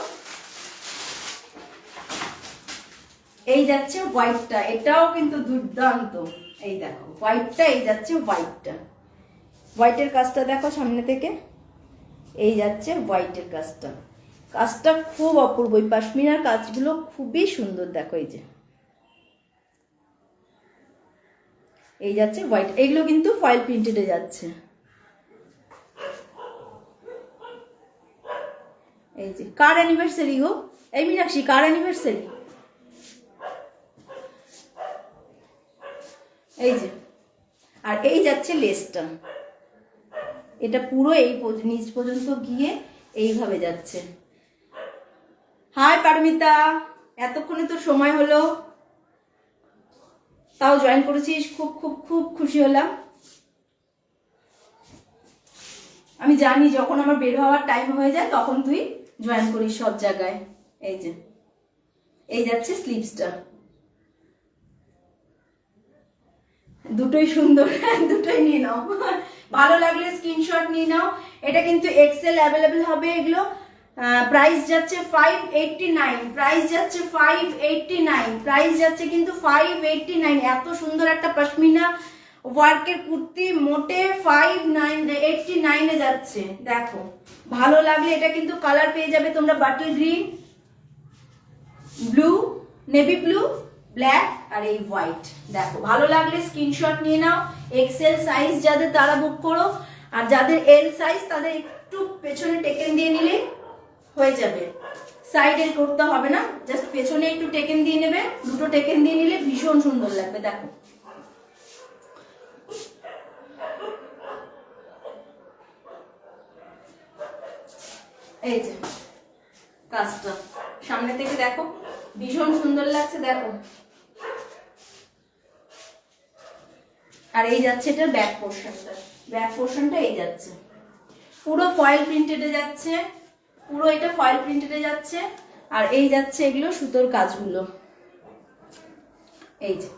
এই যাচ্ছে হোয়াইটটা, এটাও কিন্তু দুর্দান্ত। এই দেখো হোয়াইটটা, এই যাচ্ছে হোয়াইটটা, হোয়াইটের কাজটা দেখো সামনে থেকে, এই যাচ্ছে হোয়াইটের কাজটা, কাজটা খুব অপূর্ব। এই পশমিনার কাজগুলো খুবই সুন্দর, দেখো এই যে এই যাচ্ছে হোয়াইট, এগুলো কিন্তু ফয়েল প্রিন্টেডে যাচ্ছে। এই যে কার অ্যানিভার্সারি গো, এই মীনাক্ষী কার অ্যানিভার্সারি? এই যে, আর এই যাচ্ছে লেসটা, এটা পুরো এই নিচ পর্যন্ত গিয়ে এইভাবে যাচ্ছে। হাই পারমিতা, এতক্ষণে তো সময় হলো, তাও জয়েন করেছিস, খুব খুব খুব খুশি হলাম। আমি জানি যখন আমার বের হওয়ার টাইম হয়ে যায় তখন তুই জয়েন করিস সব জায়গায়। এই যে এই যাচ্ছে স্লিভসটা, দুটোই সুন্দর, দুটোই নিয়ে নাও, ভালো লাগলে স্ক্রিনশট নিয়ে নাও। এটা কিন্তু এক্সেল অ্যাভেলেবেল হবে এগুলো। প্রাইস যাচ্ছে 589, প্রাইস যাচ্ছে 589, প্রাইস যাচ্ছে কিন্তু 589। এত সুন্দর একটা পশমিনা ওয়ার্কের কুর্তি মোটে 589 এ যাচ্ছে। দেখো ভালো লাগলে এটা কিন্তু কালার পেয়ে যাবে তোমরা, bottle green, blue, navy blue, black আর এই হোয়াইট। দেখো ভালো লাগলে স্ক্রিনশট নিয়ে নাও। এক্সেল সাইজ যাদের তারা বুক করো, আর যাদের এল সাইজ তাদের একটু পেছনে টেকেন দিয়ে নিলে হয়ে যাবে, সাইডে করতে হবে না, জাস্ট পেছনে একটু টেকেন দিয়ে নেবে, দুটো টেকেন দিয়ে নিলে ভীষণ সুন্দর লাগবে। দেখো এই যে কাজটা সামনে থেকে দেখো, ভীষণ সুন্দর লাগছে। দেখো, আর এই যাচ্ছে এটা ব্যাক পোর্শনটা, ব্যাক পোর্শনটা এই যাচ্ছে পুরো ফয়েল প্রিন্টেডে যাচ্ছে, পুরো এটা ফয়েল প্রিন্টেডে যাচ্ছে। আর এই যাচ্ছে এগুলো সুতোর কাজগুলো, এই যে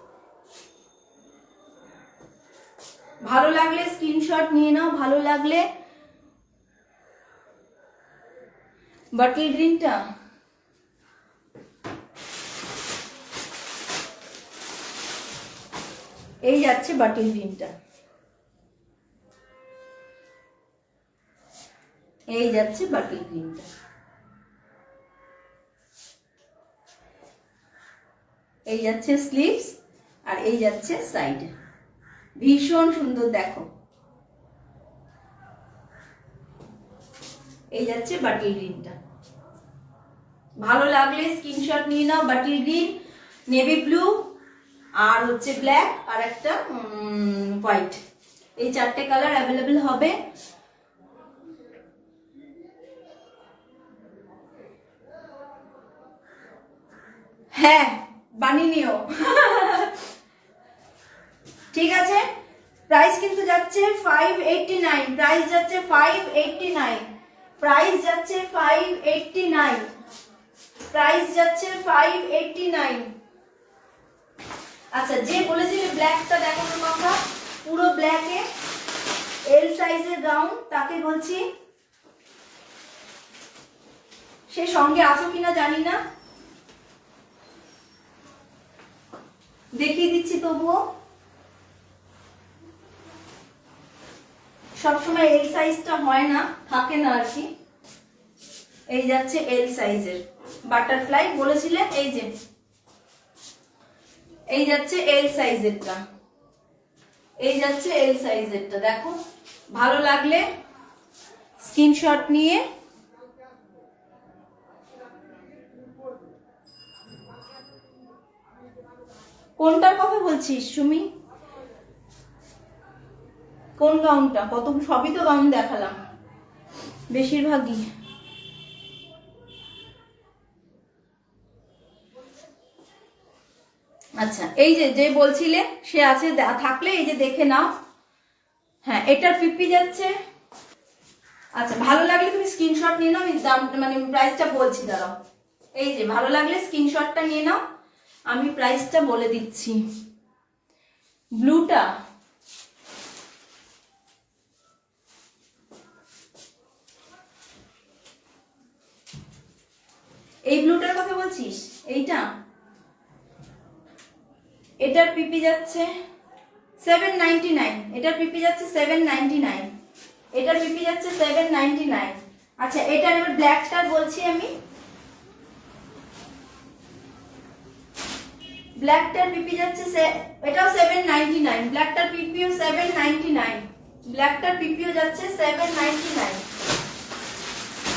ভালো লাগলে স্ক্রিনশট নিয়ে নাও, ভালো লাগলে। বাটল গ্রিনটা এই যাচ্ছে, বাটল গ্রিনটা এই যাচ্ছে, বাটল গ্রিনটা এই যাচ্ছে স্লিভস, আর এই যাচ্ছে সাইড, ভীষণ সুন্দর। দেখো এই যাচ্ছে বাটল গ্রিনটা, ভালো লাগলে স্ক্রিনশট নিয়ে নাও। বাটল গ্রিন, নেভি ব্লু, আর হচ্ছে ব্ল্যাক, আর একটা হোয়াইট, এই চারটে কালার অ্যাভেলেবেল হবে। হ্যাঁ বানিয়ে নিও। ঠিক আছে, প্রাইস কিন্তু যাচ্ছে 589, প্রাইস যাচ্ছে 589, প্রাইস যাচ্ছে 589, প্রাইস যাচ্ছে 589। আচ্ছা, যে বলেছিলে ব্ল্যাকটা দেখানোর কথা, পুরো ব্ল্যাকে এল সাইজের গাউন, তাকে বলছি সে সঙ্গে আছো কিনা জানি না, দেখিয়ে দিচ্ছি তবুও। সবসময় এই সাইজটা হয় না, থাকে না আর কি, এই যাচ্ছে এল সাইজের বাটারফ্লাই বলেছিলেন, এই যে এই যাচ্ছে এল সাইজেরটা, এই যাচ্ছে এল সাইজেরটা। দেখো ভালো লাগলে স্ক্রিনশট নিয়ে কোনটার কথা বলছিস সুমি? কোন গাউনটা? কত সবই তো গাউন দেখালাম বেশিরভাগই। আচ্ছা এই যে যে বলছিলে সে আছে, থাকলে এই যে দেখে নাও। হ্যাঁ এটার পিপি যাচ্ছে। আচ্ছা ভালো লাগলে তুমি স্ক্রিনশট নিয়ে নাও, আমি দাম মানে প্রাইসটা বলছি, দাঁড়াও। এই যে ভালো লাগলে স্ক্রিনশটটা নিয়ে নাও, আমি প্রাইসটা বলে দিচ্ছি। ব্লুটা এই ব্লুটার কথা বলছিস? এইটা, এটার পিপি যাচ্ছে 799, এটার পিপি যাচ্ছে 799, এটার পিপি যাচ্ছে 799। আচ্ছা এটার এবার ব্ল্যাকটার বলছি আমি, ব্ল্যাকটার পিপি যাচ্ছে এটাও 799, ব্ল্যাকটার পিপিও 799, ব্ল্যাকটার পিপিও যাচ্ছে 799।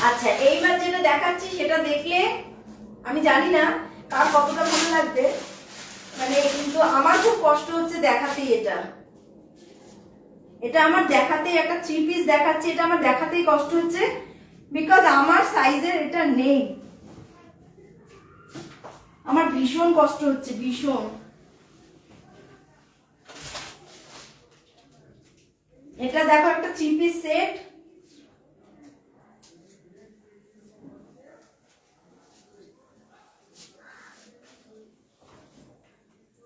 আচ্ছা এইবার যেটা দেখাচ্ছি সেটা দেখলে আমি জানি না কার কতটা ভালো লাগবে, মানে কিন্তু আমার খুব কষ্ট হচ্ছে দেখাতেই। এটা আমার দেখাতেই, একটা 3 পিস দেখাচ্ছি, এটা আমার দেখাতেই কষ্ট হচ্ছে, বিকজ আমার সাইজের এটা নেই। আমার ভীষণ কষ্ট হচ্ছে, ভীষণ। এটা দেখো একটা 3 পিস সেট,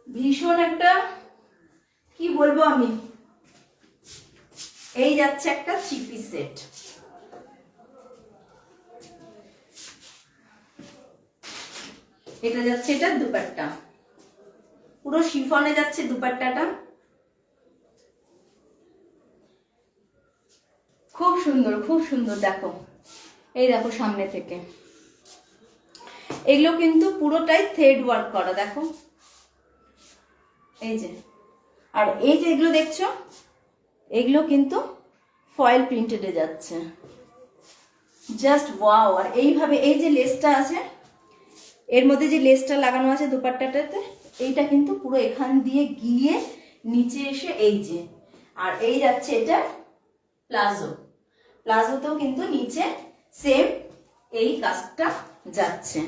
ভীষণ একটা কি বলবো আমি। এই যাচ্ছে একটা 3 পিস সেট, এটা যাচ্ছে এটা দুপাট্টা, পুরো শিফনে যাচ্ছে দুপাট্টাটা, খুব সুন্দর খুব সুন্দর। দেখো এই দেখো সামনে থেকে, এগুলো কিন্তু পুরোটাই থ্রেড ওয়ার্ক করা, দেখো এই যে। আর এই যে এগুলো দেখছো, এগুলো কিন্তু ফয়েল প্রিন্টেডে যাচ্ছে, জাস্ট ওয়াও। আর এইভাবে এই যে লেসটা আছে, এর মধ্যে যে লেসটা লাগানো আছে দুপাট্টাটাতে, এইটা কিন্তু পুরো এখান দিয়ে গিয়ে নিচে এসে এই যে, আর এই যাচ্ছে এটা প্লাজো, প্লাজোতেও কিন্তু নিচে সেম এই কাজটা যাচ্ছে।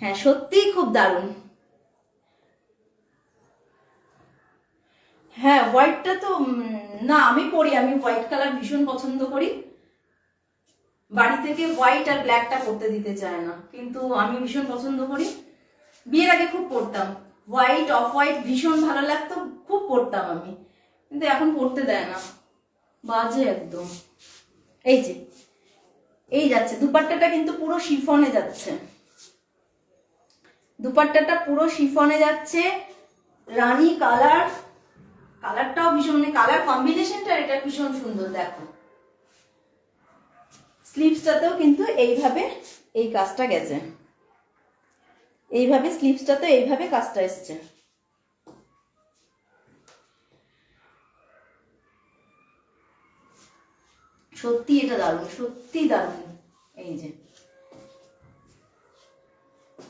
হ্যাঁ সত্যিই খুব দারুণ। হ্যাঁ হোয়াইটটা তো না আমি পরি, আমি হোয়াইট কালার ভীষণ পছন্দ করি, বাড়ি থেকে হোয়াইট আর ব্ল্যাকটা পরতে দিতে চায় না, কিন্তু আমি ভীষণ পছন্দ করি। বিয়ের আগে খুব পরতাম হোয়াইট, অফ হোয়াইট ভীষণ ভালো লাগতো, খুব পরতাম আমি, কিন্তু এখন পরতে দেয় না, বাজে একদম। এই যে এই যাচ্ছে দুপাট্টাটা কিন্তু পুরো শিফনে যাচ্ছে, দুপাট্টাটা পুরো শিফনে যাচ্ছে, রানী কালার, কালারটাও ভীষণ, মানে কালার কম্বিনেশনটা এটা ভীষণ সুন্দর। দেখো স্লিভসটাতেও কিন্তু এইভাবে এই কাজটা গেছে, এইভাবে স্লিভসটাতে এইভাবে কাজটা এসছে। সত্যি এটা দারুণ, সত্যি দারুণ। এই যে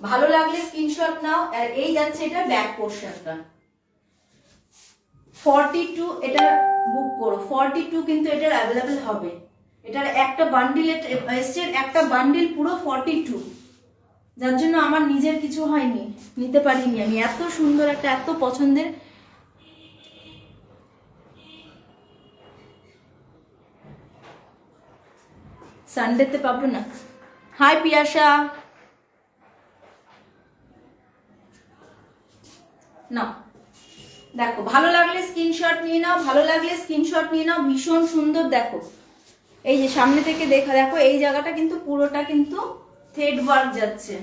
ভালো লাগলে স্ক্রিনশট নাও। আর এই যাচ্ছে এটা ব্যাক পোর্শনটা 42, এটা বুক করো 42, কিন্তু এটার অ্যাভেলেবেল হবে, এটার একটা বান্ডিল এসছে, একটা বান্ডিল পুরো 42, যার জন্য আমার নিজের কিছু হয়নি, নিতে পারিনি আমি। এত সুন্দর একটা, এত পছন্দের। সানডেতে পাবো না। হাই পিয়াসা, না দেখো ভালো লাগলে স্ক্রিনশট নিয়ে নাও, ভালো লাগলে স্ক্রিনশট নিয়ে নাও, ভীষণ সুন্দর। দেখো এই যে সামনে থেকে দেখা, দেখো এই জায়গাটা কিন্তু পুরোটা কিন্তু থ্রেড ওয়ার্ক যাচ্ছে,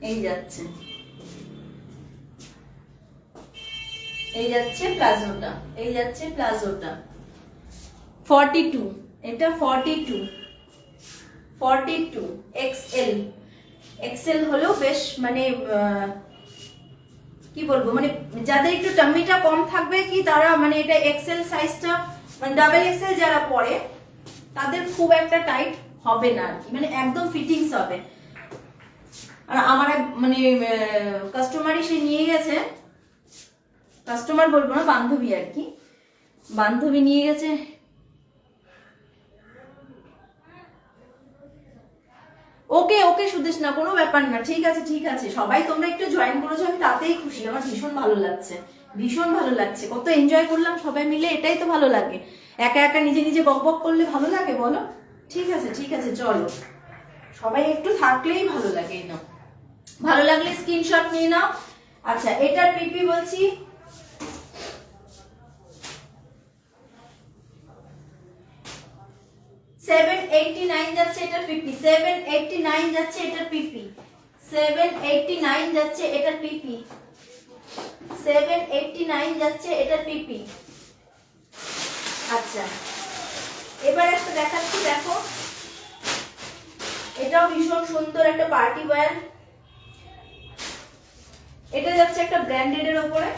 এই যাচ্ছে, এই যাচ্ছে প্লাজোটা, এই যাচ্ছে প্লাজোটা 42, এটা 42। 42 এক্সএল। এক্সএল হলেও বেশ মানে কি বলবো, মানে যাদের একটু টাম্মিটা কম থাকবে কি তারা মানে এটা এক্সএল সাইজটা মানে ডাবল এক্সএল যারা পরে তাদের খুব একটা টাইট হবে না আর কি, মানে একদম ফিটিংস হবে। আর আমার মানে কাস্টমারই সে নিয়ে গেছে, কাস্টমার বলবো না, বান্ধবী আর কি, বান্ধবী নিয়ে গেছে। ওকে ওকে সুদেশ না, কোনো ব্যাপার না, ঠিক আছে ঠিক আছে। সবাই তোমরা একটু জয়েন করেছো, আমি তাতেই খুশি, আমার ভীষণ ভালো লাগছে, ভীষণ ভালো লাগছে। কত এনজয় করলাম সবাই মিলে, এটাই তো ভালো লাগে। একা একা নিজে নিজে বক বক করলে ভালো লাগে বলো? ঠিক আছে ঠিক আছে, চলো সবাই একটু থাকলেই ভালো লাগে। নাও, ভালো লাগলে স্ক্রিনশট নিয়ে নাও। আচ্ছা, এটার পিপি বলছি 789 যাচ্ছে এটার পিপি, 789 যাচ্ছে এটার পিপি, 789 যাচ্ছে এটার পিপি, 789 যাচ্ছে এটার পিপি। আচ্ছা, এবার একটা দেখাচ্ছি, দেখো এটাও ভীষণ সুন্দর একটা পার্টি ওয়্যার। এটা যাচ্ছে একটা ব্র্যান্ডেড এর উপরে,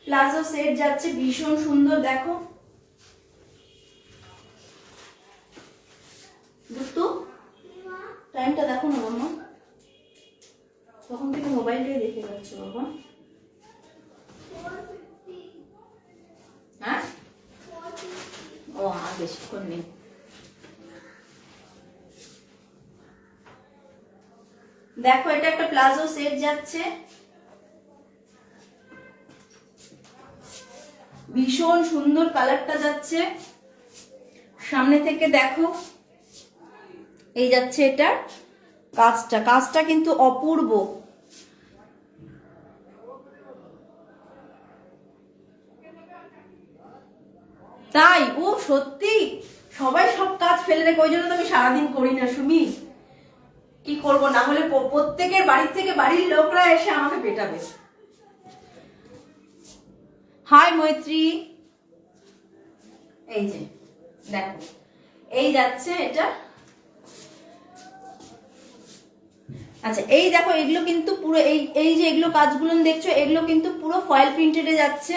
প্লাজো সেট যাচ্ছে ভীষণ সুন্দর। দেখো দুটো টাইমটা দেখো না বাবা, তখন থেকে মোবাইল দিয়ে দেখে যাচ্ছ বাবা। হ্যাঁ, ও আর বেশিক্ষণ নেই। দেখো এটা একটা প্লাজো সেট যাচ্ছে, ভীষণ সুন্দর কালারটা যাচ্ছে। সামনে থেকে দেখো, এই যাচ্ছে এটার কাজটা, কাজটা কিন্তু অপূর্ব। তাই, ও সত্যি সবাই সব কাজ ফেলে রেখে, ওই জন্য তো আমি সারাদিন করি না সুমি, কি করবো, না হলে প্রত্যেকের বাড়ির থেকে বাড়ির লোকরা এসে আমাকে পেটাবে। হাই মৈত্রী, এই যে দেখো এই যাচ্ছে এটা। আচ্ছা, এই দেখো এগুলো কিন্তু পুরো এই যে এগুলো কাজগুলো দেখছো, এগুলো কিন্তু পুরো ফয়েল প্রিন্টেডে যাচ্ছে,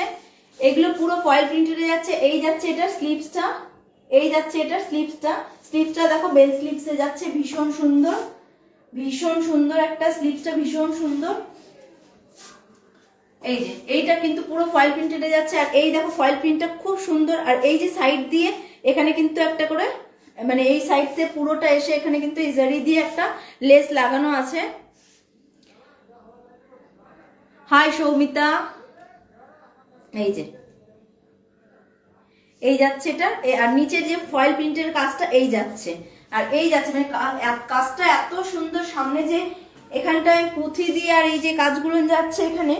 এগুলো পুরো ফয়েল প্রিন্টেডে যাচ্ছে। এই যাচ্ছে এটার স্লিভসটা, এই যাচ্ছে এটার স্লিভসটা, স্লিভসটা দেখো বেল স্লিভসে যাচ্ছে, ভীষণ সুন্দর, ভীষণ সুন্দর একটা স্লিভসটা, ভীষণ সুন্দর। এই যে এইটা কিন্তু পুরো ফয়েল প্রিন্টেডে যাচ্ছে, আর এই দেখো ফয়েল প্রিন্টটা খুব সুন্দর। আর এই যে সাইড দিয়ে এখানে কিন্তু একটা করে মানে এই সাইড থেকে পুরোটা এসে এখানে কিন্তু এই জারি দিয়ে একটা লেস লাগানো আছে। হাই সৌমিতা, এই যে এই যাচ্ছে এটা, আর নিচে যে ফয়েল প্রিন্টের কাজটা এই যাচ্ছে, আর এই যাচ্ছে মানে কাজটা এত সুন্দর। সামনে যে এখানটায় পুঁথি দিয়ে আর এই যে কাজগুলো যাচ্ছে, এখানে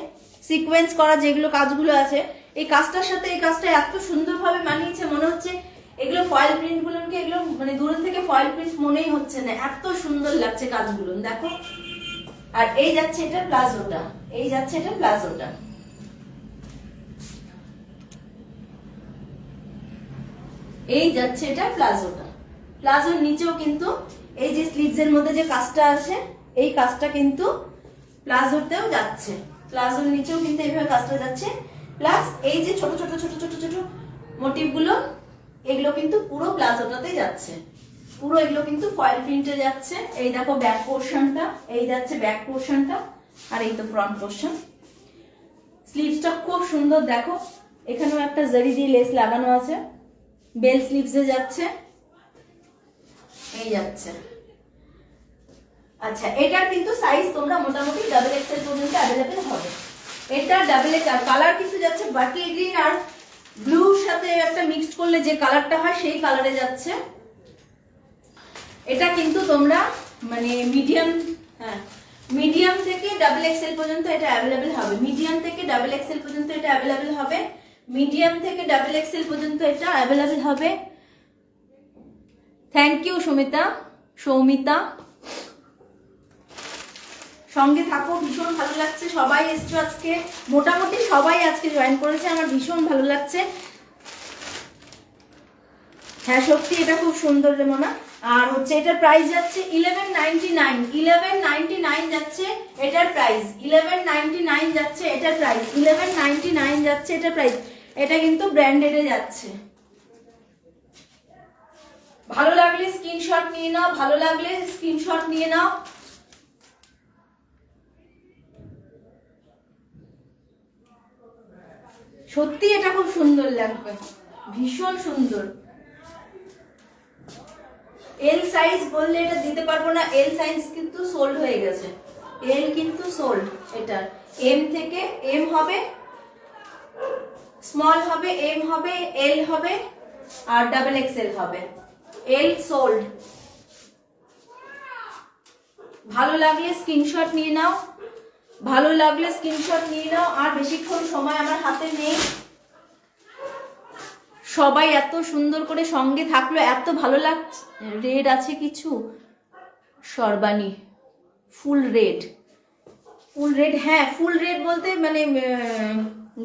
সিকোয়েন্স করা যেগুলো কাজগুলো আছে, এই কাজটার সাথে এই কাজটা এত সুন্দরভাবে মানিয়েছে, মনে হচ্ছে এগুলো ফয়েল প্রিন্ট গুলোকে, এগুলো মানে দূর থেকে ফয়েল প্রিন্ট মনেই হচ্ছে না, এত সুন্দর লাগছে কাজগুলো দেখো। আর এই যাচ্ছে এটা প্লাজোটা, এই যাচ্ছে এটা প্লাজোটা, এই যাচ্ছে এটা প্লাজোটা। প্লাজোর নিচেও কিন্তু এই যে স্লিভস এর মধ্যে যে কাজটা আছে, এই কাজটা কিন্তু প্লাজোতেও যাচ্ছে, প্লাজোর নিচেও কিন্তু এইভাবে কাজটা যাচ্ছে। প্লাস এই যে ছোট ছোট ছোট ছোট ছোট মোটিভ গুলো, এগুলো কিন্তু পুরো প্লাজোটাতে যাচ্ছে, পুরো এগুলো কিন্তু ফয়েল প্রিন্টে যাচ্ছে। এই দেখো ব্যাক পোর্শনটা, এই যাচ্ছে ব্যাক পোর্শনটা, আর এই তো ফ্রন্ট পোর্শন। স্লিভসটা খুব সুন্দর, দেখো এখানেও একটা জারি দিয়ে লেস লাগানো আছে, বেল স্লিভসে যাচ্ছে, এই যাচ্ছে। আচ্ছা, এটার কিন্তু সাইজ তোমরা মোটামুটি ডাবল এক্সেল পর্যন্ত অ্যাভেলেবেল হবে। এটা ডাবল এক্সেল, কালার কিন্তু যাচ্ছে বাটল গ্রিন আর ব্লুর সাথে একটা মিক্সড করলে যে কালারটা হয় সেই কালারে যাচ্ছে। এটা কিন্তু তোমরা মানে মিডিয়াম, হ্যাঁ মিডিয়াম থেকে ডাবল এক্সেল পর্যন্ত এটা অ্যাভেলেবেল হবে, মিডিয়াম থেকে ডাবল এক্সেল পর্যন্ত এটা অ্যাভেলেবেল হবে, মিডিয়াম থেকে ডাবল এক্সেল পর্যন্ত এটা অ্যাভেলেবেল হবে। থ্যাংক ইউ সুমিতা, সৌমিতা, সঙ্গে থাকো, ভীষণ ভালো লাগছে। সবাই এসছো আজকে, মোটামুটি সবাই আজকে জয়েন করেছে, আমার ভীষণ ভালো লাগছে। হ্যাঁ সত্যি এটা খুব সুন্দর রে মনা। আর হচ্ছে এটার প্রাইস যাচ্ছে 1199, 1199 যাচ্ছে এটার প্রাইস, 1199 যাচ্ছে এটার প্রাইস, 1199 যাচ্ছে এটার প্রাইস। এটা কিন্তু ব্র্যান্ডেডে যাচ্ছে। ভালো লাগলে স্ক্রিনশট নিয়ে নাও, ভালো লাগলে স্ক্রিনশট নিয়ে নাও। সত্যি এটা খুব সুন্দর লাগবে, ভীষণ সুন্দর। এল সাইজ বললে এটা দিতে পারবো না, এল সাইজ কিন্তু সোল্ড হয়ে গেছে, এল কিন্তু সোল্ড। এটা এম থেকে এম হবে, স্মল হবে, এম হবে, এল হবে আর ডাবল এক্সেল হবে। এল সোল্ড। ভালো লাগলে স্ক্রিনশট নিয়ে নাও, ভালো লাগলে স্ক্রিনশট নিয়ে নাও। আর বেশিক্ষণ সময় আমার হাতে নেই। সবাই এত সুন্দর করে সঙ্গে থাকলো, এত ভালো লাগছে। রেড আছে কিছু, সর্বাণী ফুল রেড, ফুল রেড। হ্যাঁ ফুল রেড বলতে মানে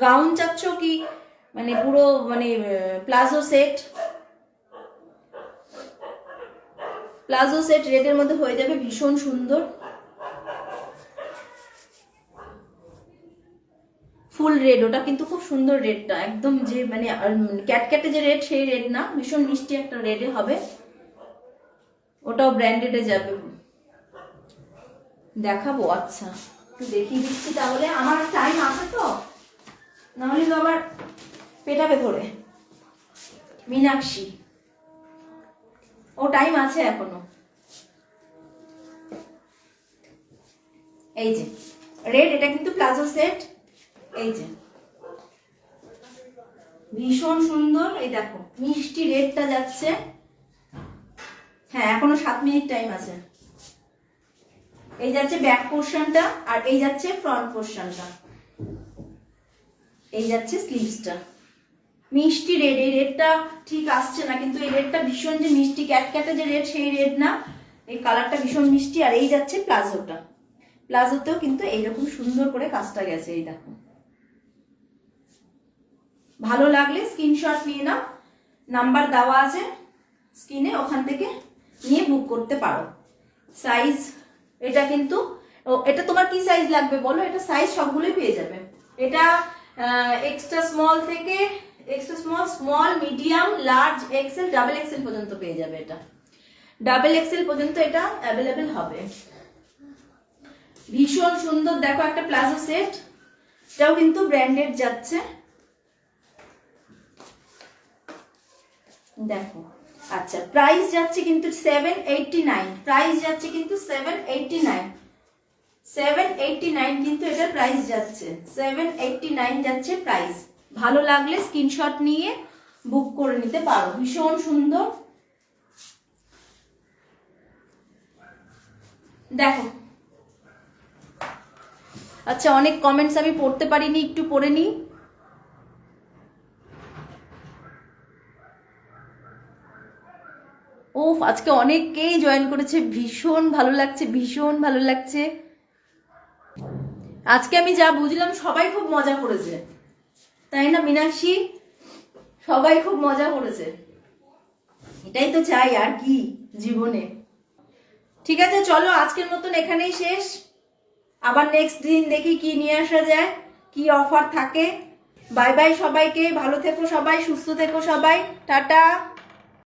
গাউন চাচ্ছ কি, মানে পুরো মানে প্লাজো সেট, প্লাজো সেট রেডের মধ্যে হয়ে যাবে, ভীষণ সুন্দর। ফুল রেড, ওটা কিন্তু খুব সুন্দর রেডটা, একদম যে মানে ক্যাটক্যাটে যে রেড সেই রেড না, ভীষণ মিষ্টি একটা রেডে হবে। ওটাও ব্র্যান্ডেডে যাবে। দেখাবো, আচ্ছা একটু দেখিয়ে দিচ্ছি তাহলে, আমার টাইম আছে তো, নাহলে তো আবার পেটাবে ধরে। মীনাক্ষী, ও টাইম আছে এখনো। এই যে রেড, এটা কিন্তু প্লাজো সেট। এই যে ভীষণ সুন্দর, এই দেখো মিষ্টি রেডটা যাচ্ছে। হ্যাঁ এখনো 7 মিনিট টাইম আছে। এই যাচ্ছে ব্যাক পোর্শনটা, আর এই যাচ্ছে ফ্রন্ট পোর্শনটা, এই যাচ্ছে স্লিভসটা। মিষ্টি রেড, এই রেডটা ঠিক আসছে না কিন্তু এই রেডটা ভীষণ যে মিষ্টি, ক্যাটক্যাটে যে রেড সেই রেড না, এই কালারটা ভীষণ মিষ্টি। আর এই যাচ্ছে প্লাজোটা, প্লাজোতেও কিন্তু এইরকম সুন্দর করে কাজটা গেছে, এই দেখো। ভালো লাগলে স্ক্রিনশট নিয়ে নাও, নাম্বার দেওয়া আছে স্ক্রিনে, ওখান থেকে নিয়ে বুক করতে পারো। সাইজ এটা কিন্তু, এটা তোমার কি সাইজ লাগবে বলো, এটা সাইজ সবগুলোই পেয়ে যাবে। এটা এক্সট্রা স্মল থেকে extra small, small, medium, large, XL, double XL পর্যন্ত পেয়ে যাবে। এটা ডাবল এক্সেল পর্যন্ত এটা অ্যাভেলেবেল হবে। ভীষণ সুন্দর, দেখো একটা প্লাজো সেট, এটাও কিন্তু ব্র্যান্ডেড যাচ্ছে। দেখো আচ্ছা, প্রাইস যাচ্ছে কিন্তু 789, প্রাইস যাচ্ছে কিন্তু 789, 789 কিন্তু এটা প্রাইস যাচ্ছে, 789 যাচ্ছে প্রাইস। ভালো লাগলে স্ক্রিনশট নিয়ে বুক করে নিতে পারো, ভীষণ সুন্দর। দেখো আচ্ছা, অনেক কমেন্টস আমি পড়তে পারিনি, একটু পড়ে নিই। ও আজকে অনেকেই জয়েন করেছে, ভীষণ ভালো লাগছে, ভীষণ ভালো লাগছে। আজকে আমি যা বুঝলাম সবাই খুব মজা করেছে, তাই না মীনাক্ষী? সবাই খুব মজা করেছে, এটাই তো চাই আর কি জীবনে। ঠিক আছে চলো, আজকের মতন এখানেই শেষ। আবার নেক্সট দিন দেখি কি নিয়ে আসা যায়, কি অফার থাকে। বাই বাই সবাইকে, ভালো থেকো সবাই, সুস্থ থেকো সবাই, টাটা।